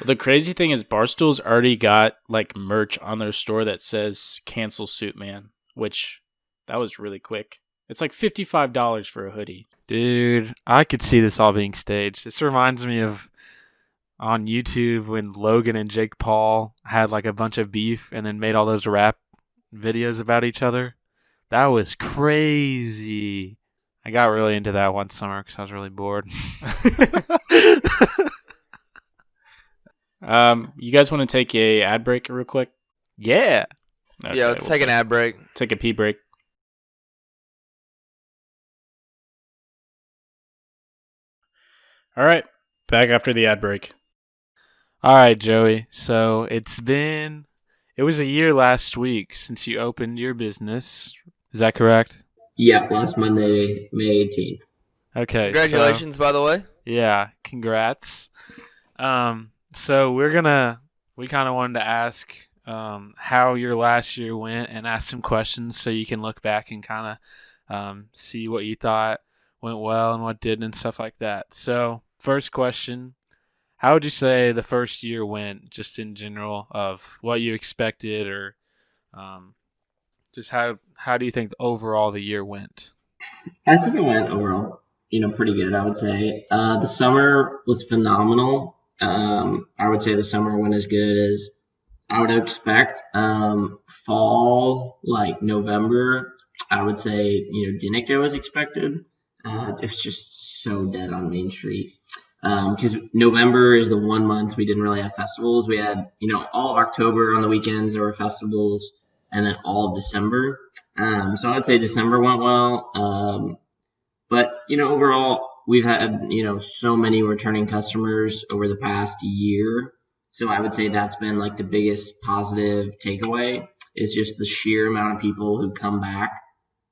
The crazy thing is Barstool's already got like merch on their store that says "Cancel Suit Man," which that was really quick. It's like $55 for a hoodie. Dude, I could see this all being staged. This reminds me of on YouTube when Logan and Jake Paul had like a bunch of beef and then made all those rap videos about each other. That was crazy. I got really into that one summer because I was really bored. You guys want to take a ad break real quick? Yeah. Okay, yeah, let's take an ad break. Take a pee break. All right. Back after the ad break. All right, Joey. So it was a year last week since you opened your business. Is that correct? Yeah, last Monday, May 18th. Okay. Congratulations, by the way. Yeah, congrats. So we kind of wanted to ask how your last year went and ask some questions so you can look back and kind of see what you thought went well and what didn't and stuff like that. So first question, how would you say the first year went just in general of what you expected or just how do you think overall the year went? I think it went overall, pretty good, I would say. The summer was phenomenal. I would say the summer went as good as I would expect. Fall, like November, I would say, didn't go as expected. It was just so dead on Main Street. Because November is the 1 month we didn't really have festivals. We had, all of October on the weekends there were festivals, and then all of December. So I'd say December went well. But, overall, we've had, so many returning customers over the past year. So I would say that's been like the biggest positive takeaway is just the sheer amount of people who come back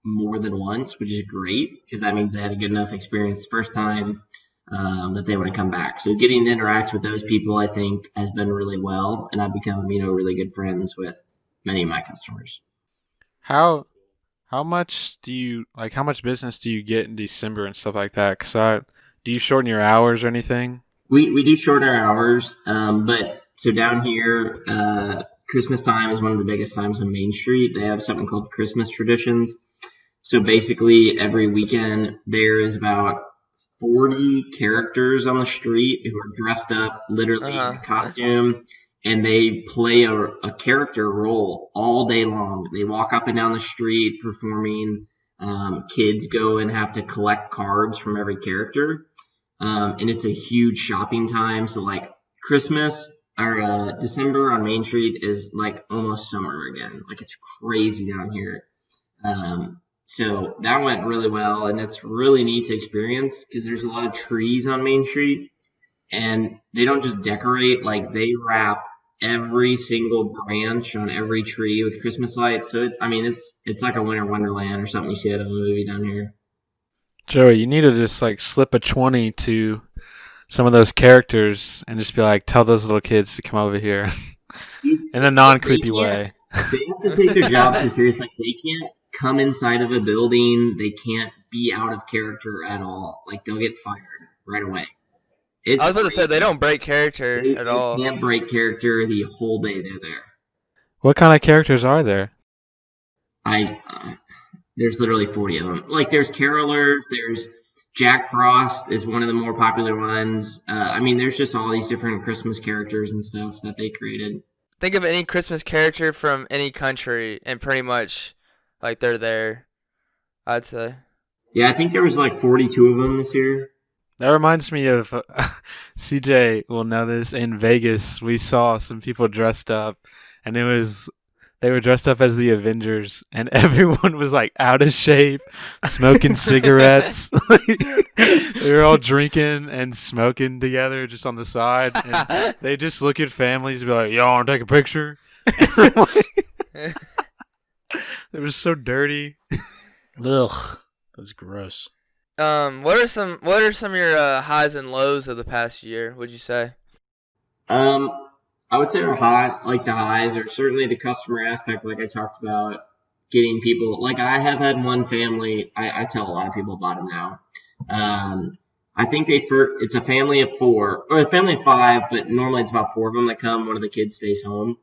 more than once, which is great because that means they had a good enough experience the first time that they want to come back. So getting to interact with those people, I think, has been really well. And I've become, really good friends with many of my customers. How much business do you get in December and stuff like that? Do you shorten your hours or anything? We do shorten our hours, but so down here, Christmas time is one of the biggest times on Main Street. They have something called Christmas traditions. So basically, every weekend there is about 40 characters on the street who are dressed up literally in a Uh-huh. costume, and they play a character role all day long. They walk up and down the street performing. Kids go and have to collect cards from every character. And it's a huge shopping time. So like Christmas or December on Main Street is like almost summer again. Like it's crazy down here. So that went really well, and it's really neat to experience because there's a lot of trees on Main Street, and they don't just decorate, like they wrap every single branch on every tree with Christmas lights. So I mean, it's like a winter wonderland or something you see out of a movie down here. Joey, you need to just like slip a 20 to some of those characters and just be like, tell those little kids to come over here in a non creepy way. They have to take their job too seriously. Like they can't come inside of a building. They can't be out of character at all. Like they'll get fired right away. It's I was about to say crazy. they don't break character at They all. can't break character the whole day they're there. What kind of characters are there? There's literally 40 of them. Like there's carolers, there's Jack Frost is one of the more popular ones. I mean, there's just all these different Christmas characters and stuff that they created. Think of any Christmas character from any country, and pretty much like they're there. I'd say. Yeah, I think there was like 42 of them this year. That reminds me of CJ will know this. In Vegas, we saw some people dressed up, and they were dressed up as the Avengers, and everyone was like out of shape, smoking cigarettes. They were all drinking and smoking together just on the side, and they just look at families and be like, "Y'all want to take a picture?" It was so dirty. Ugh, that's gross. What are some of your highs and lows of the past year? Would you say? Um, I would say the highs are certainly the customer aspect, like I talked about, getting people. Like I have had one family, I tell a lot of people about them now. I think it's a family of four or a family of five, but normally it's about four of them that come. One of the kids stays home.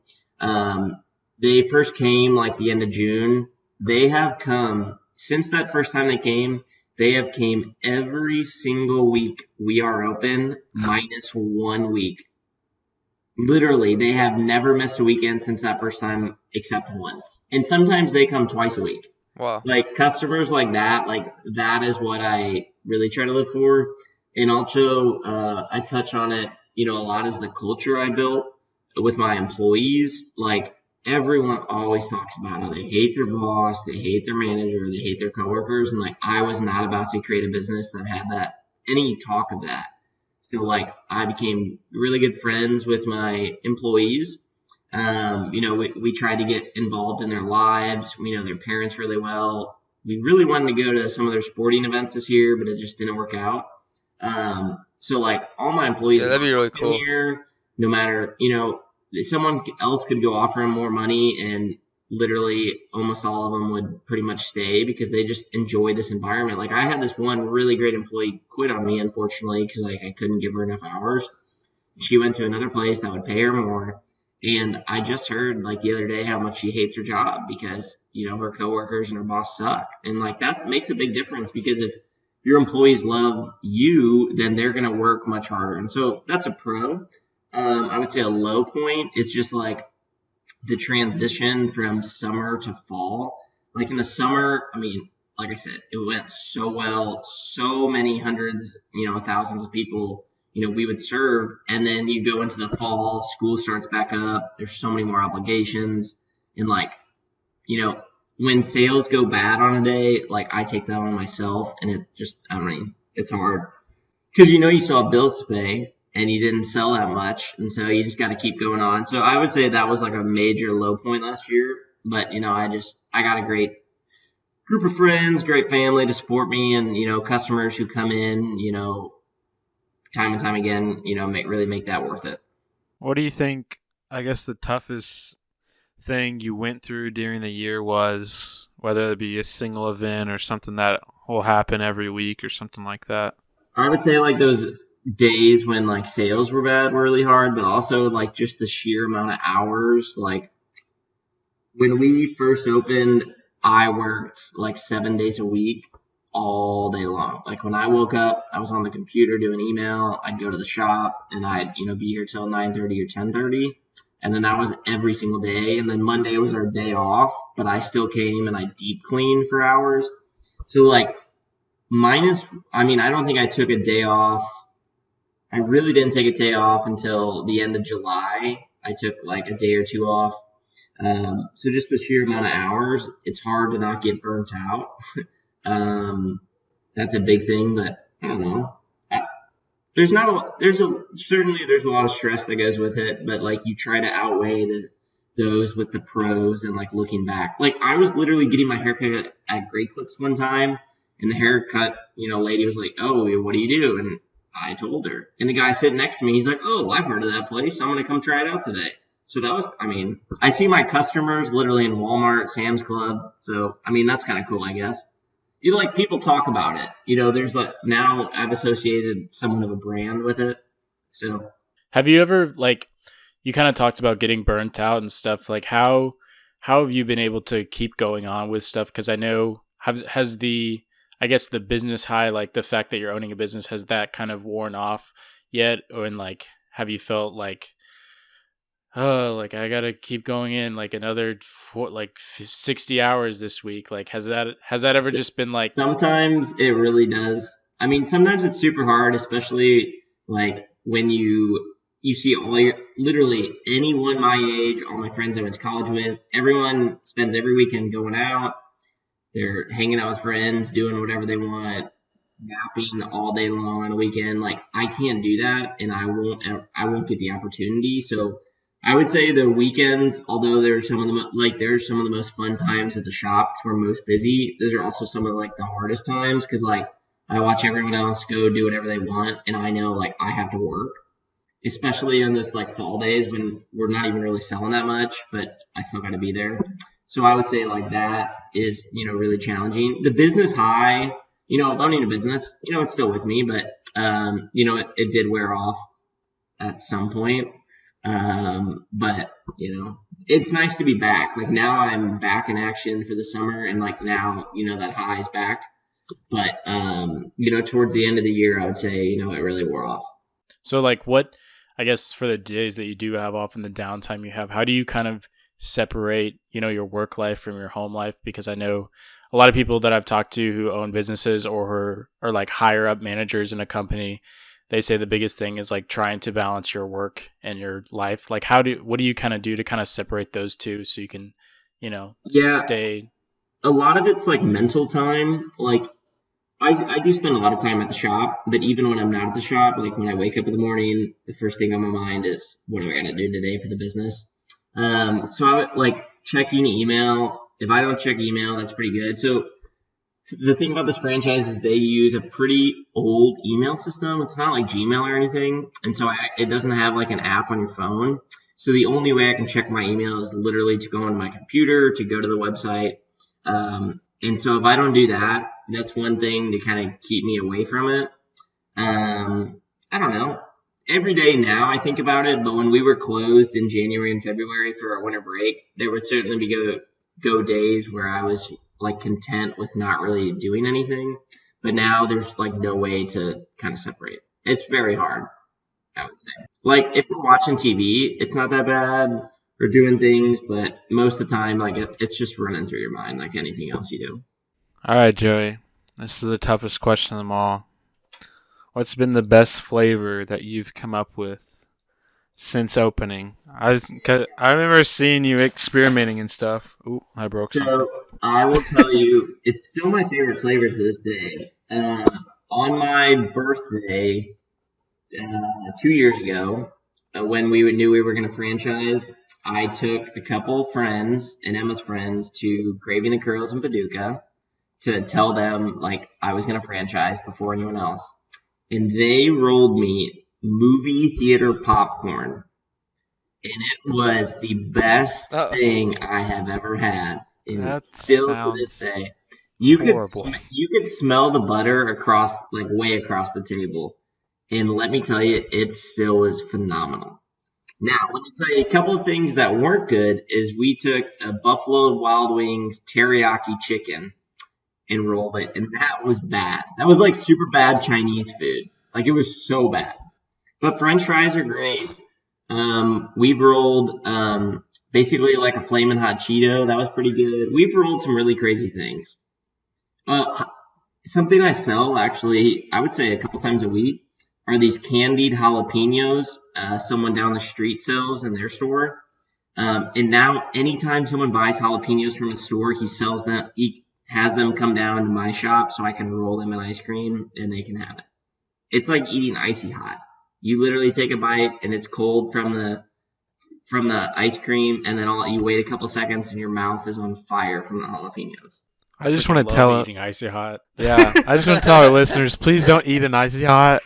They first came like the end of June. They have come since that first time they came. They have came every single week we are open, minus 1 week. Literally, they have never missed a weekend since that first time, except once. And sometimes they come twice a week. Wow. Like customers like that is what I really try to live for. And also, I touch on it, a lot is the culture I built with my employees. Like everyone always talks about how they hate their boss, they hate their manager, they hate their coworkers. And like, I was not about to create a business that had any talk of that. So like, I became really good friends with my employees. We tried to get involved in their lives. We know their parents really well. We really wanted to go to some of their sporting events this year, but it just didn't work out. So like all my employees, Yeah, that'd be really cool. here, no matter, someone else could go offer them more money, and literally almost all of them would pretty much stay because they just enjoy this environment. Like I had this one really great employee quit on me, unfortunately, because like I couldn't give her enough hours. She went to another place that would pay her more. And I just heard like the other day how much she hates her job because, her coworkers and her boss suck. And like that makes a big difference because if your employees love you, then they're going to work much harder. And so that's a pro. I would say a low point is just like the transition from summer to fall. Like in the summer, I mean, like I said, it went so well, so many hundreds, thousands of people, we would serve. And then you go into the fall, school starts back up. There's so many more obligations. And like, when sales go bad on a day, like I take that on myself, and it just, it's hard because you still have bills to pay and you didn't sell that much. And so you just got to keep going on. So I would say that was like a major low point last year. But, I got a great group of friends, great family to support me, and, customers who come in, time and time again, really make that worth it. What do you think, I guess, the toughest thing you went through during the year was, whether it be a single event or something that will happen every week or something like that? I would say like those days when like sales were bad were really hard, but also like just the sheer amount of hours. Like when we first opened, I worked like 7 days a week, all day long. Like when I woke up, I was on the computer doing email. I'd go to the shop and I'd, be here till 9:30 or 10:30. And then that was every single day. And then Monday was our day off, but I still came and I deep cleaned for hours. So like I don't think I took a day off. I really didn't take a day off until the end of July. I took like a day or two off. So just the sheer amount of hours, it's hard to not get burnt out. That's a big thing, but I don't know. There's not a certainly there's a lot of stress that goes with it, but like you try to outweigh those with the pros and like looking back. Like I was literally getting my haircut at Great Clips one time, and the haircut, lady was like, "Oh, what do you do?" And I told her, and the guy sitting next to me, he's like, "Oh, I've heard of that place. I'm gonna come try it out today." So that was, I see my customers literally in Walmart, Sam's Club. So that's kind of cool, I guess. People talk about it. There's like now I've associated somewhat of a brand with it. So have you ever you kind of talked about getting burnt out and stuff. Like how have you been able to keep going on with stuff? Because I know has the business high, like the fact that you're owning a business, has that kind of worn off yet? Or have you felt like, oh, like I gotta keep going in like another 60 hours this week? Like has that ever just been like? Sometimes it really does. Sometimes it's super hard, especially like when you see literally anyone my age, all my friends I went to college with, everyone spends every weekend going out. They're hanging out with friends, doing whatever they want, napping all day long on a weekend. Like I can't do that, and I won't get the opportunity. So I would say the weekends, although there's some of the most fun times at the shop, we're most busy. Those are also some of like the hardest times because like I watch everyone else go do whatever they want, and I know like I have to work, especially on those like fall days when we're not even really selling that much, but I still got to be there. So I would say like that is really challenging. The business high, owning a business, it's still with me, but it did wear off at some point. But it's nice to be back. Like now I'm back in action for the summer, and like now that high is back. But towards the end of the year, I would say it really wore off. So like what, I guess for the days that you do have off and the downtime you have, how do you kind of separate your work life from your home life? Because I know a lot of people that I've talked to who own businesses or are like higher up managers in a company, they say the biggest thing is like trying to balance your work and your life. Like what do you kind of do to kind of separate those two so you can, stay? A lot of it's like mental time. Like I do spend a lot of time at the shop, but even when I'm not at the shop, like when I wake up in the morning, the first thing on my mind is what am I gonna do today for the business? So I would like checking email. If I don't check email, that's pretty good. So the thing about this franchise is they use a pretty old email system. It's not like Gmail or anything. And so it doesn't have like an app on your phone. So the only way I can check my email is literally to go onto my computer, to go to the website. And so if I don't do that, that's one thing to kind of keep me away from it. I don't know. Every day now I think about it, but when we were closed in January and February for our winter break, there would certainly be go days where I was like content with not really doing anything. But now there's like no way to kind of separate. It's very hard, I would say. Like if we're watching TV, it's not that bad. We're doing things, but most of the time, like it's just running through your mind like anything else you do. All right, Joey. This is the toughest question of them all. What's been the best flavor that you've come up with since opening? I remember seeing you experimenting and stuff. Ooh, I broke something. So I will tell you, it's still my favorite flavor to this day. On my birthday 2 years ago, when we knew we were going to franchise, I took a couple friends and Emma's friends to Gravy and the Curls in Paducah to tell them like I was going to franchise before anyone else. And they rolled me movie theater popcorn. And it was the best thing I have ever had. And That still to this day, you could smell the butter way across the table. And let me tell you, it still is phenomenal. Now, let me tell you a couple of things that weren't good is we took a Buffalo Wild Wings teriyaki chicken and rolled it, and that was bad. That was like super bad Chinese food. Like it was so bad. But French fries are great. Ugh. We've rolled basically like a flamin' hot Cheeto. That was pretty good. We've rolled some really crazy things. Uh, Something I sell actually, I would say a couple times a week, are these candied jalapenos. Someone down the street sells in their store. And now, anytime someone buys jalapenos from a store, he sells them. He has them come down to my shop so I can roll them in ice cream and they can have it. It's like eating icy hot. You literally take a bite and it's cold from the ice cream, and then you wait a couple seconds and your mouth is on fire from the jalapenos. I just freaking want to love tell eating icy hot. yeah, I just want to tell our listeners, please don't eat an icy hot.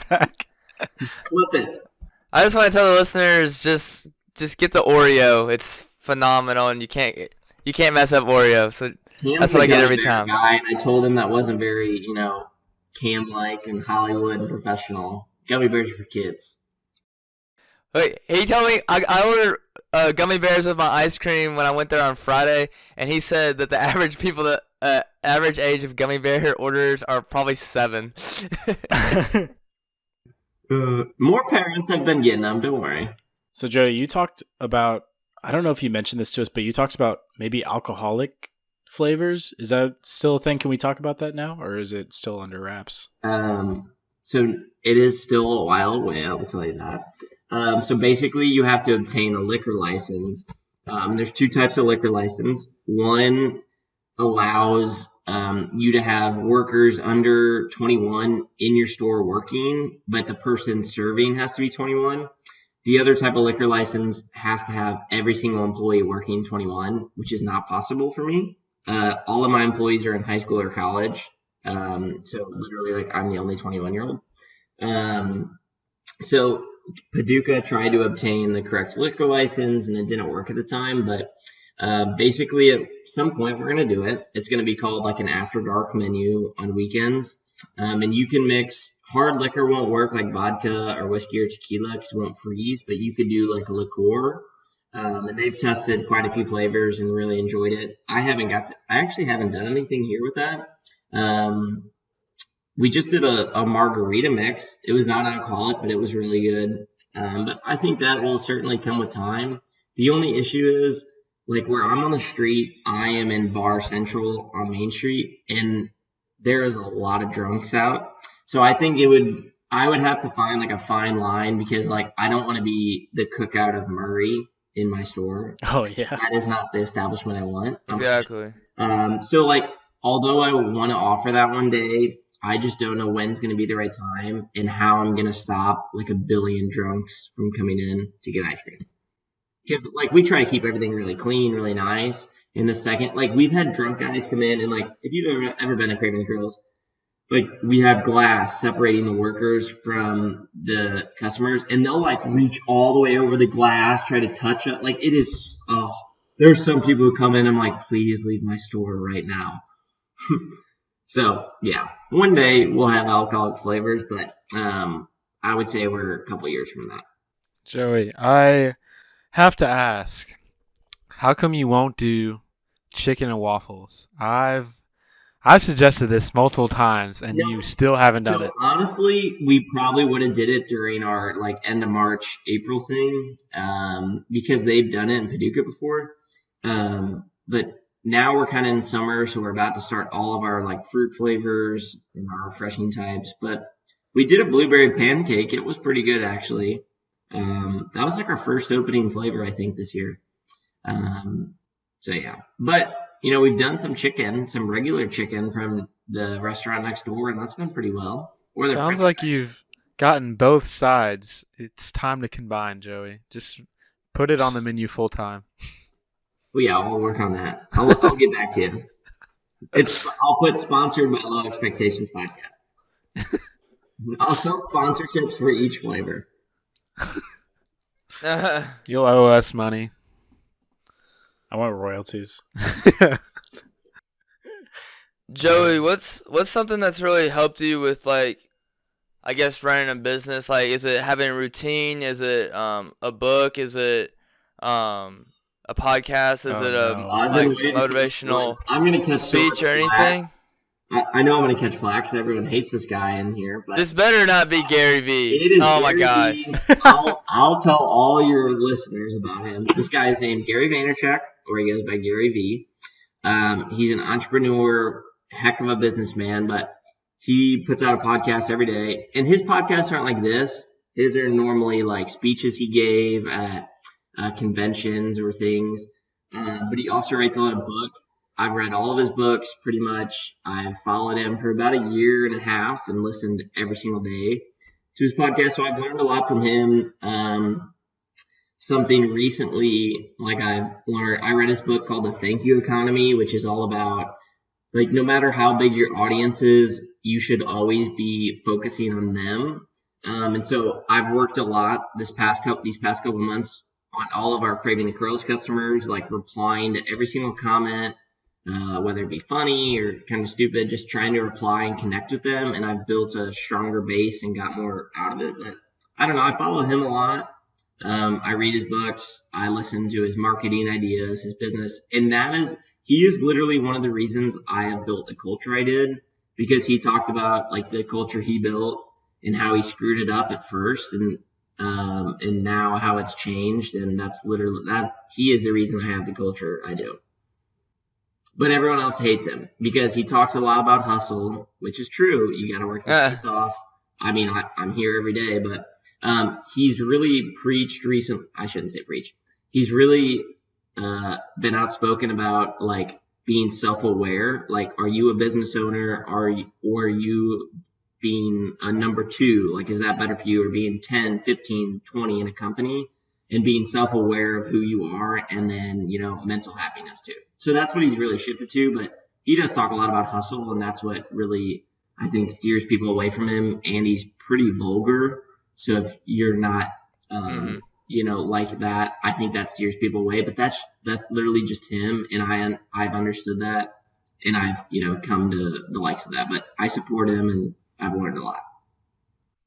Back. Flip it. I just want to tell the listeners, just get the Oreo. It's phenomenal, and you can't mess up Oreo. So Cam's that's what the I get Gummy every Bear time. guy, and I told him that wasn't very, Cam-like and Hollywood and professional. Gummy bears are for kids. Wait, he told me I ordered gummy bears with my ice cream when I went there on Friday, and he said that the average age of gummy bear orders are probably 7. More parents have been getting them. Don't worry. So, Joey, you talked about, I don't know if you mentioned this to us, but you talked about maybe alcoholic flavors. Is that still a thing? Can we talk about that now, or is it still under wraps? So it is still a while away, I will tell you that. So basically, you have to obtain a liquor license. There's 2 types of liquor license. One allows you to have workers under 21 in your store working, but the person serving has to be 21. The other type of liquor license has to have every single employee working 21, which is not possible for me. All of my employees are in high school or college. So literally, like, I'm the only 21-year-old. So Paducah tried to obtain the correct liquor license, and it didn't work at the time. But basically, at some point, we're going to do it. It's going to be called like an after dark menu on weekends. And you can mix hard liquor, won't work like vodka or whiskey or tequila because it won't freeze, but you could do like a liqueur. And they've tested quite a few flavors and really enjoyed it. I actually haven't done anything here with that. We just did a margarita mix. It was not alcoholic, but it was really good. But I think that will certainly come with time. The only issue is, like, where I'm on the street, I am in Bar Central on Main Street, and there is a lot of drunks out. So I think I would have to find like a fine line because, like, I don't want to be the cookout of Murray in my store. Oh, yeah. That is not the establishment I want. Exactly. So, like, although I want to offer that one day, I just don't know when's going to be the right time and how I'm going to stop like a billion drunks from coming in to get ice cream. Because, like, we try to keep everything really clean, really nice. In the second, like, we've had drunk guys come in, and, like, if you've ever been to Craving the Curls, like, we have glass separating the workers from the customers, and they'll, like, reach all the way over the glass, try to touch it. Like, it is, there's some people who come in, I'm like, please leave my store right now. So, yeah, one day we'll have alcoholic flavors, but I would say we're a couple years from that. Joey, I have to ask, how come you won't do chicken and waffles? I've suggested this multiple times, and you still haven't done it. Honestly, we probably would have did it during our like end of March, April thing, because they've done it in Paducah before. But now we're kind of in summer, so we're about to start all of our like fruit flavors and our refreshing types. But we did a blueberry pancake. It was pretty good, actually. That was like our first opening flavor, I think, this year. So yeah, but we've done some regular chicken from the restaurant next door, and that's been pretty well. Sounds like you've gotten both sides. It's time to combine, Joey. Just put it on the menu full time. Well, yeah, I'll work on that. I'll get back to you. I'll put sponsored by Low Expectations podcast. I'll sell sponsorships for each flavor. You'll owe us money. I want royalties. Joey, what's something that's really helped you with like I guess running a business? Like, is it having a routine? Is it a book? Is it a podcast? Is Oh it a no. I've been like waiting for this one. motivational I'm gonna catch so much speech or flack. anything? I know I'm gonna catch flack because everyone hates this guy in here, but This better not be Gary V. it is Oh my Gary gosh. Vee. I'll tell all your listeners about him. This guy is named Gary Vaynerchuk, or he goes by Gary V. He's an entrepreneur, heck of a businessman, but he puts out a podcast every day. And his podcasts aren't like this. His are normally like speeches he gave at conventions or things. But he also writes a lot of books. I've read all of his books pretty much. I've followed him for about a year and a half and listened every single day to his podcast. So I've learned a lot from him. Something recently, like I read his book called The Thank You Economy, which is all about like no matter how big your audience is, you should always be focusing on them. And so I've worked a lot these past couple months on all of our Craving the Curls customers, like replying to every single comment, whether it be funny or kind of stupid, just trying to reply and connect with them. And I've built a stronger base and got more out of it. But I don't know. I follow him a lot. I read his books. I listen to his marketing ideas, his business. And he is literally one of the reasons I have built the culture I did, because he talked about like the culture he built and how he screwed it up at first and now how it's changed. And that's literally that he is the reason I have the culture I do. But everyone else hates him because he talks a lot about hustle, which is true. You got to work your face off. I mean, I'm here every day, but he's really preached I shouldn't say preach. He's really been outspoken about like being self-aware. Like, are you a business owner? Or are you being a number two? Like, is that better for you, or being 10, 15, 20 in a company? And being self-aware of who you are, and then, mental happiness too. So that's what he's really shifted to, but he does talk a lot about hustle, and that's what really, I think, steers people away from him. And he's pretty vulgar. So if you're not, like that, I think that steers people away, but that's literally just him. And I've understood that, and I've, come to the likes of that, but I support him and I've learned a lot.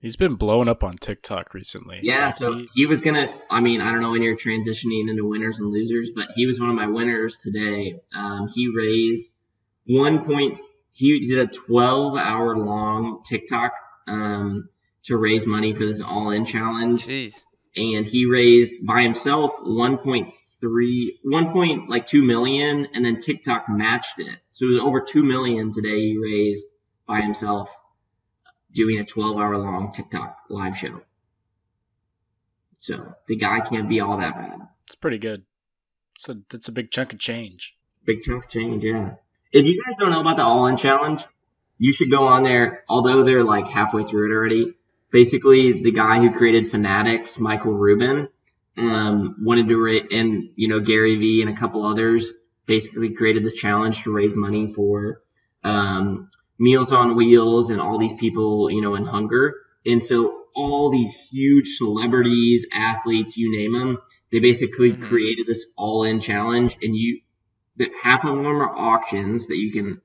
He's been blowing up on TikTok recently. Yeah, so he was going to, I don't know when you're transitioning into winners and losers, but he was one of my winners today. He raised he did a 12-hour long TikTok to raise money for this all-in challenge. Jeez. And he raised by himself 1.2 million, and then TikTok matched it. So it was over 2 million today he raised by himself, doing a 12-hour long TikTok live show. So the guy can't be all that bad. It's pretty good. So that's a big chunk of change. Big chunk of change, yeah. If you guys don't know about the All-In Challenge, you should go on there, although they're like halfway through it already. Basically, the guy who created Fanatics, Michael Rubin, wanted to and Gary Vee and a couple others basically created this challenge to raise money for Meals on Wheels and all these people, in hunger. And so all these huge celebrities, athletes, you name them, they basically created this all-in challenge. And half of them are auctions that you can,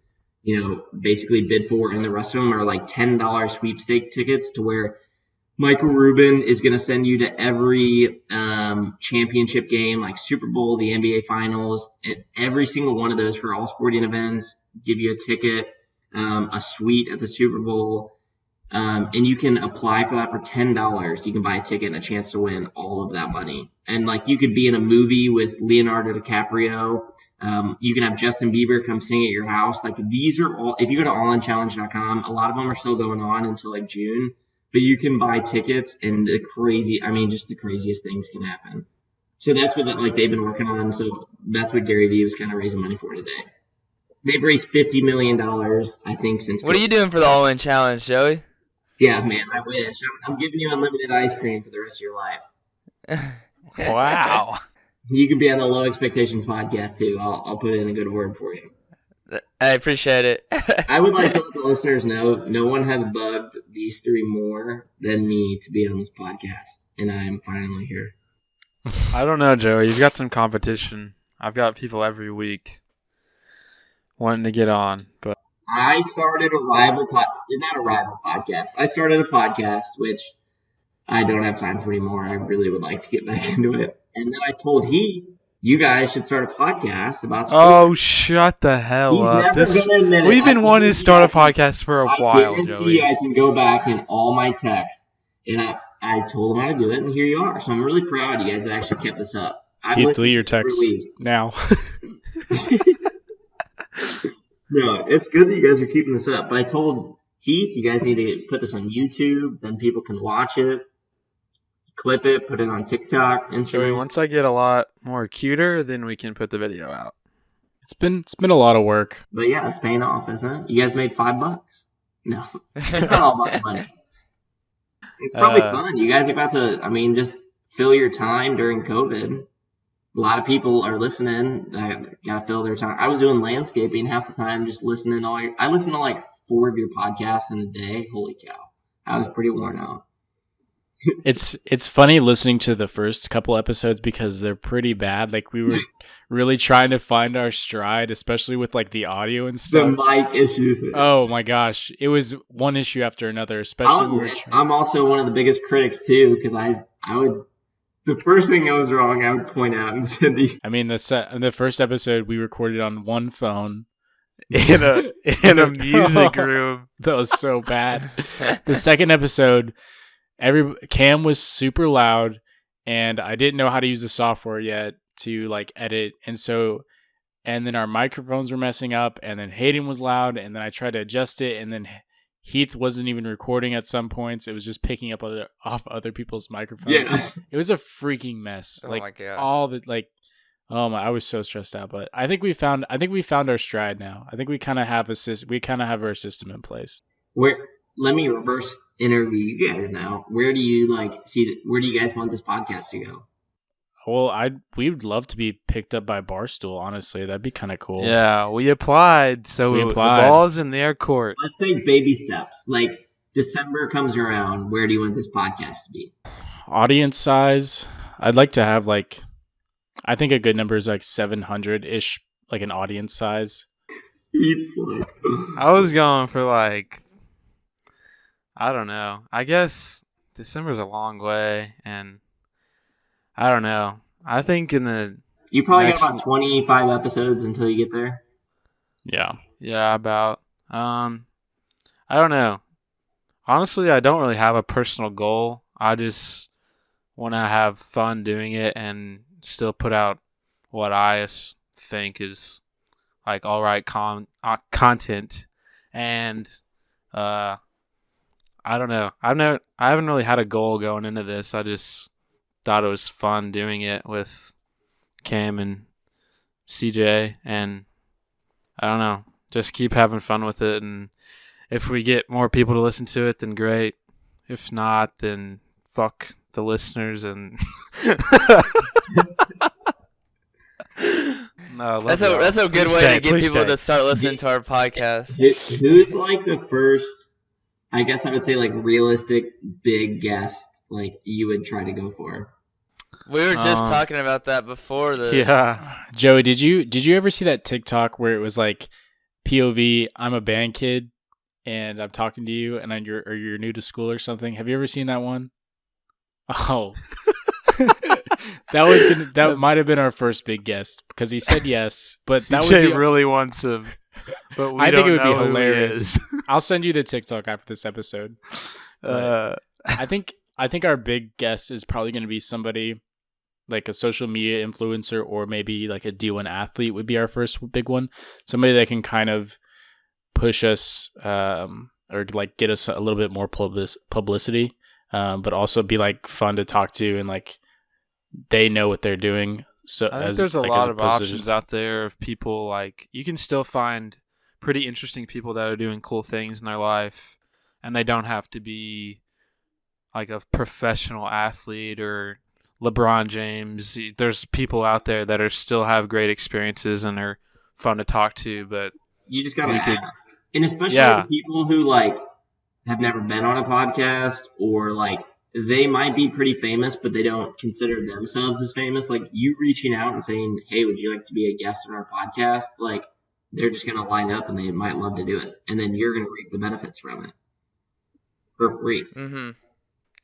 basically bid for. And the rest of them are like $10 sweepstake tickets, to where Michael Rubin is going to send you to every championship game, like Super Bowl, the NBA Finals, and every single one of those for all sporting events, give you a ticket, a suite at the Super Bowl, and you can apply for that for $10. You can buy a ticket and a chance to win all of that money. And like, you could be in a movie with Leonardo DiCaprio. You can have Justin Bieber come sing at your house. Like, these are all, if you go to allinchallenge.com, a lot of them are still going on until like June, but you can buy tickets, and just the craziest things can happen. So that's what they've been working on. So that's what Gary Vee was kind of raising money for today. They've raised $50 million, I think, since. What are you doing for the All-In Challenge, Joey? Yeah, man, I wish. I'm giving you unlimited ice cream for the rest of your life. Wow. You can be on the Low Expectations podcast, too. I'll put in a good word for you. I appreciate it. I would like to let the listeners know, no one has bugged these three more than me to be on this podcast, and I am finally here. I don't know, Joey. You've got some competition. I've got people every week wanting to get on, but I started not a rival podcast. I started a podcast, which I don't have time for anymore. I really would like to get back into it. And then I told Heath, you guys should start a podcast about sports. Oh, shut the hell He's up! never going to admit it. We've been wanting to start a podcast for a while, I guarantee Joey. I can go back in all my texts, and I told him how to do it, and here you are. So I'm really proud you guys actually kept this up. Heath, delete your text now. No, it's good that you guys are keeping this up. But I told Heath, you guys need to put this on YouTube, then people can watch it, clip it, put it on TikTok, Joey, Instagram. once I get a lot more cuter, then we can put the video out. It's been a lot of work. But yeah, it's paying off, isn't it? You guys made $5. No, it's not all about money. It's probably fun. You guys are about to, just fill your time during COVID. A lot of people are listening. Gotta fill their time. I was doing landscaping half the time, just listening. I listened to like 4 of your podcasts in a day. Holy cow! I was pretty worn out. It's funny listening to the first couple episodes because they're pretty bad. Like we were really trying to find our stride, especially with like the audio and stuff. The mic issues. Oh my gosh, it was one issue after another. Especially I'm also one of the biggest critics too, because I would. The first thing that was wrong, I would point out and send you. The first episode we recorded on one phone in a music room. That was so bad. The second episode, Cam was super loud, and I didn't know how to use the software yet to like edit, and then our microphones were messing up, and then Hayden was loud, and then I tried to adjust it, and then Heath wasn't even recording at some points. It was just picking up off other people's microphones. Yeah. It was a freaking mess. Oh like my God. I was so stressed out, but I think we found our stride now. I think we kind of have our system in place. Let me reverse interview you guys now. Where do you where do you guys want this podcast to go? Well, we'd love to be picked up by Barstool, honestly. That'd be kind of cool. Yeah, we applied, so the ball's in their court. Let's take baby steps. Like, December comes around, where do you want this podcast to be? Audience size, I'd like to have, I think a good number is 700-ish, like an audience size. I was going for, I don't know. I guess December's a long way, and I don't know. I think you probably got about 25 episodes until you get there. Yeah. Yeah, about. I don't know. Honestly, I don't really have a personal goal. I just want to have fun doing it and still put out what I think is all right content. And I don't know. I haven't really had a goal going into this. I just thought it was fun doing it with Cam and CJ, and I don't know, just keep having fun with it, and if we get more people to listen to it, then great. If not, then fuck the listeners, and no, that's a good way to get people to start listening to our podcast. Who's the first, I guess I would say realistic big guest you would try to go for? We were just talking about that before. Yeah. Joey, did you ever see that TikTok where it was POV, I'm a band kid and I'm talking to you and you're new to school or something? Have you ever seen that one? Oh. that might have been our first big guest because he said yes, but that was really wants him. But I think it would be hilarious. I'll send you the TikTok after this episode. I think our big guest is probably going to be somebody like a social media influencer, or maybe a D1 athlete would be our first big one. Somebody that can kind of push us or get us a little bit more publicity, but also be fun to talk to, and they know what they're doing. So I think there's a lot of options out there of people you can still find pretty interesting people that are doing cool things in their life, and they don't have to be a professional athlete or LeBron James. There's people out there that still have great experiences and are fun to talk to, but you just gotta ask. And especially the people who have never been on a podcast, or they might be pretty famous, but they don't consider themselves as famous. You reaching out and saying, "Hey, would you like to be a guest on our podcast?" they're just going to line up and they might love to do it. And then you're going to reap the benefits from it for free. Mm-hmm.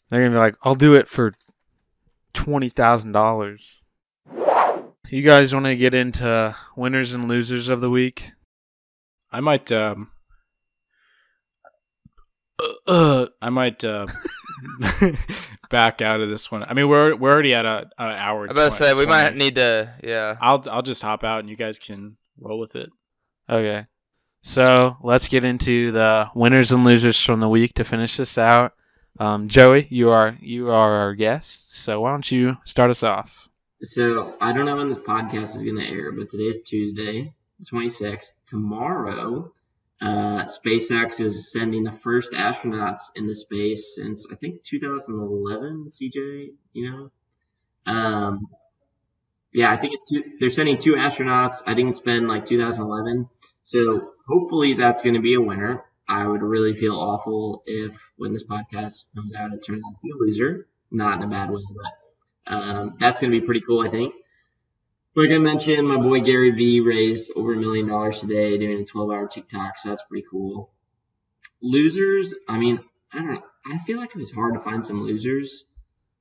They're gonna be like, "I'll do it for $20,000." You guys want to get into winners and losers of the week? I might I might back out of this one. I mean, we're already at an hour. I about to say we 20. might need to. Yeah. I'll just hop out and you guys can roll with it. Okay. So let's get into the winners and losers from the week to finish this out. Joey, you are our guest, so why don't you start us off? So I don't know when this podcast is going to air, but today's Tuesday, the 26th. Tomorrow, SpaceX is sending the first astronauts into space since I think 2011. CJ, you know, yeah, I think they're sending 2 astronauts. I think it's been like 2011. So hopefully that's going to be a winner. I would really feel awful if when this podcast comes out, it turns out to be a loser. Not in a bad way, but that's going to be pretty cool, I think. Like I mentioned, my boy Gary Vee raised over $1 million today doing a 12-hour TikTok, so that's pretty cool. Losers, I mean, I don't know. I feel like it was hard to find some losers.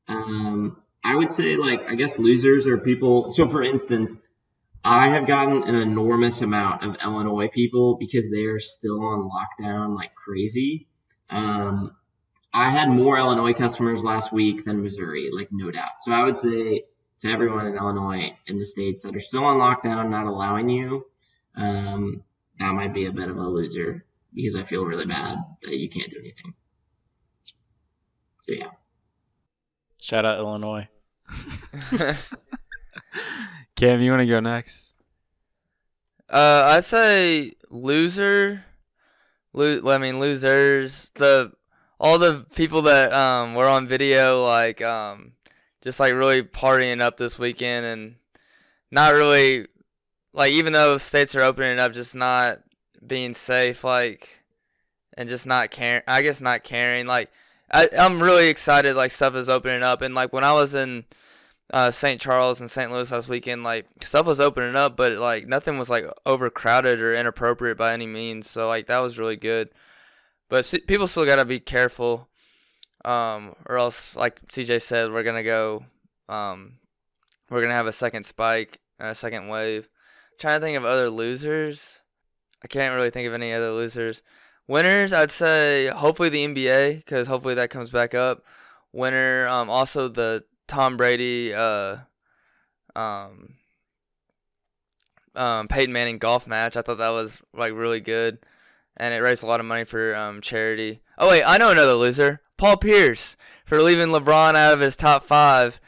I would say, like, I guess losers are people. So, for instance, I have gotten an enormous amount of Illinois people because they are still on lockdown like crazy. I had more Illinois customers last week than Missouri, like no doubt. So I would say to everyone in Illinois in the states that are still on lockdown, not allowing you, that might be a bit of a loser because I feel really bad that you can't do anything. So yeah. Shout out Illinois. Cam, you want to go next? I'd say loser. Losers. All the people that were on video, like just like really partying up this weekend and not really, like, even though states are opening up, just not being safe, like, and just not caring. I guess not caring. Like, I'm really excited. Like, stuff is opening up, and like when I was in St. Charles and St. Louis last weekend, like, stuff was opening up, but like nothing was like overcrowded or inappropriate by any means. So like that was really good. But people still gotta be careful, or else, like CJ said, we're gonna have a second spike, a second wave. I'm trying to think of other losers. I can't really think of any other losers. Winners, I'd say hopefully the NBA, because hopefully that comes back up. Winner, also the Tom Brady, Peyton Manning golf match. I thought that was like really good, and it raised a lot of money for charity. Oh wait, I know another loser. Paul Pierce for leaving LeBron out of his top 5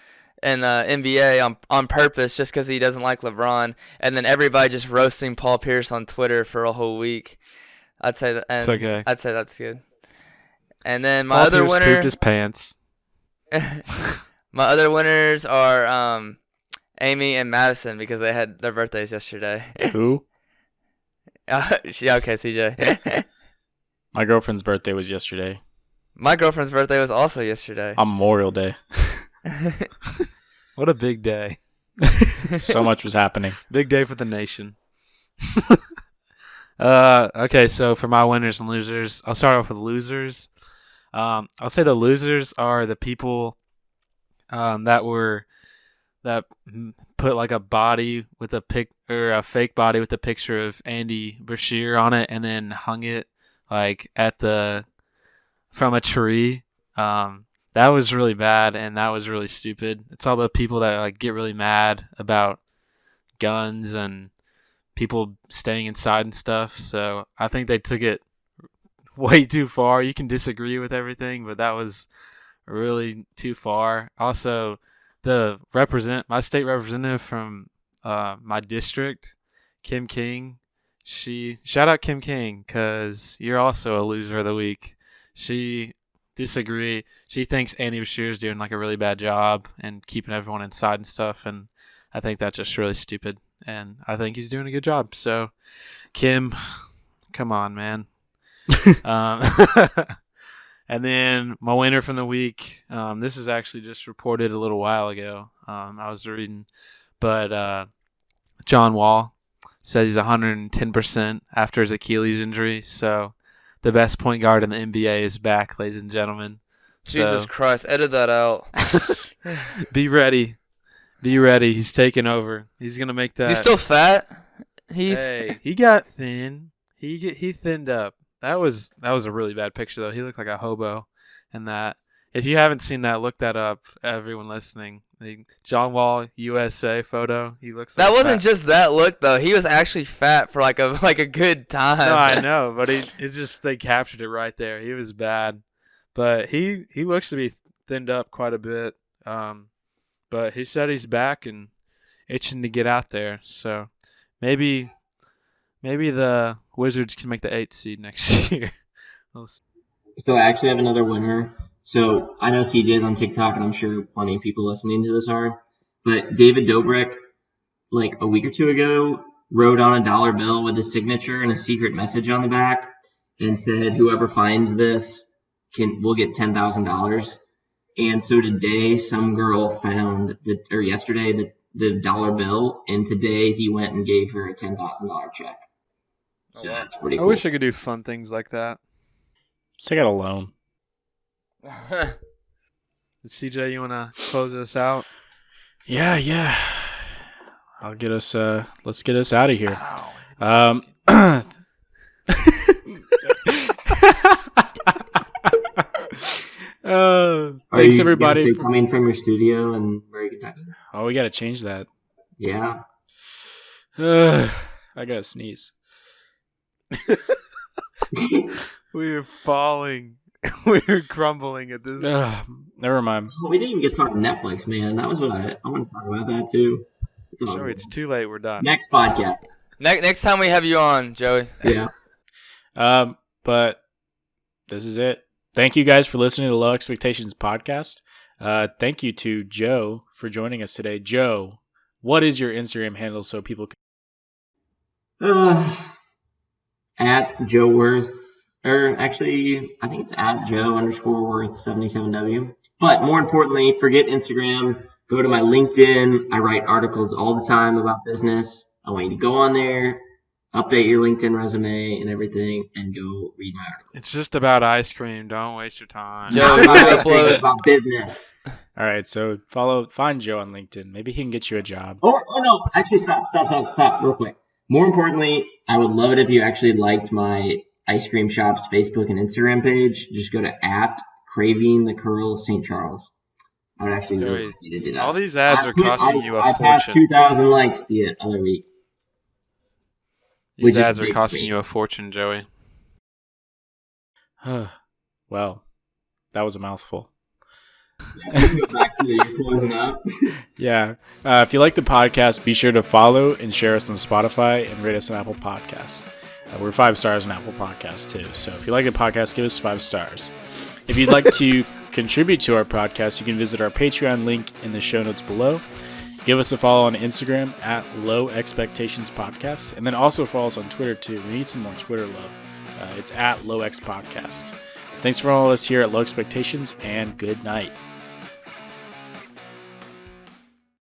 in NBA on purpose just because he doesn't like LeBron, and then everybody just roasting Paul Pierce on Twitter for a whole week. I'd say that. And It's okay. I'd say that's good. And then my Paul other Pierce winner. pooped his pants. My other winners are Amy and Madison because they had their birthdays yesterday. Who? Yeah, okay, CJ. My girlfriend's birthday was yesterday. My girlfriend's birthday was also yesterday. On Memorial Day. What a big day. So much was happening. Big day for the nation. Okay, so for my winners and losers, I'll start off with losers. I'll say the losers are the people that put like a body with a a fake body with a picture of Andy Bashir on it and then hung it like from a tree. That was really bad and that was really stupid. It's all the people that like get really mad about guns and people staying inside and stuff. So I think they took it way too far. You can disagree with everything, but that was really too far. Also, my state representative from my district, Kim King, shout out Kim King because you're also a loser of the week. She disagreed. She thinks Andy Bashir is doing like a really bad job and keeping everyone inside and stuff, and I think that's just really stupid. And I think he's doing a good job. So, Kim, come on, man. And then my winner from the week, this is actually just reported a little while ago. I was reading, but John Wall. says he's 110% after his Achilles injury. So the best point guard in the NBA is back, ladies and gentlemen. Jesus Christ, edit that out. Be ready. Be ready. He's taking over. He's going to make that. Is he still fat? Hey, he got thin. He thinned up. That was a really bad picture, though. He looked like a hobo in that. If you haven't seen that, look that up, everyone listening. The John Wall USA photo. He looks like that wasn't just that look, though. He was actually fat for like a good time. No, I know, but it's just they captured it right there. He was bad. But he looks to be thinned up quite a bit. But he said he's back and itching to get out there. So maybe the Wizards can make the 8th seed next year. So I actually have another winner. So I know CJ's on TikTok, and I'm sure plenty of people listening to this are. But David Dobrik, like a week or two ago, wrote on a dollar bill with his signature and a secret message on the back and said, whoever finds this will get $10,000. And so today, some girl found yesterday the dollar bill, and today he went and gave her a $10,000 check. So that's pretty cool. I wish I could do fun things like that. Just take out a loan. CJ, you want to close us out? Yeah. I'll get us. Let's get us out of here. Thanks, everybody. Coming from your studio in Murray, Kentucky. Oh, we got to change that. Yeah. I gotta sneeze. We're falling. We're crumbling at this. Never mind. Well, we didn't even get to talk Netflix, man. That was what I want to talk about that too. Sure, it's too late. We're done. Next podcast. Next time we have you on, Joey. Yeah. But this is it. Thank you guys for listening to the Low Expectations podcast. Thank you to Joe for joining us today. Joe, what is your Instagram handle so people can... At Joe Wirth, or actually, I think it's at Joe_Wirth77W. But more importantly, forget Instagram. Go to my LinkedIn. I write articles all the time about business. I want you to go on there, update your LinkedIn resume and everything, and go read my article. It's just about ice cream. Don't waste your time. Joe, it's about business. All right, so find Joe on LinkedIn. Maybe he can get you a job. Oh no! Actually, stop, real quick. More importantly, I would love it if you actually liked my ice cream shop's Facebook and Instagram page. Just go to @CravingTheCurl St. Charles. I would actually really like you to do that. All these ads are costing you a I passed fortune. 2,000 likes the other week. These ads are costing you a fortune, Joey. Well, that was a mouthful. Back to you closing up. Yeah. If you like the podcast, be sure to follow and share us on Spotify and rate us on Apple Podcasts. We're 5 stars on Apple Podcasts too. So if you like the podcast, give us 5 stars. If you'd like to contribute to our podcast, you can visit our Patreon link in the show notes below. Give us a follow on Instagram @Low Expectations Podcast, and then also follow us on Twitter too. We need some more Twitter love. It's @LowX Podcast. Thanks for all of us here at Low Expectations, and good night.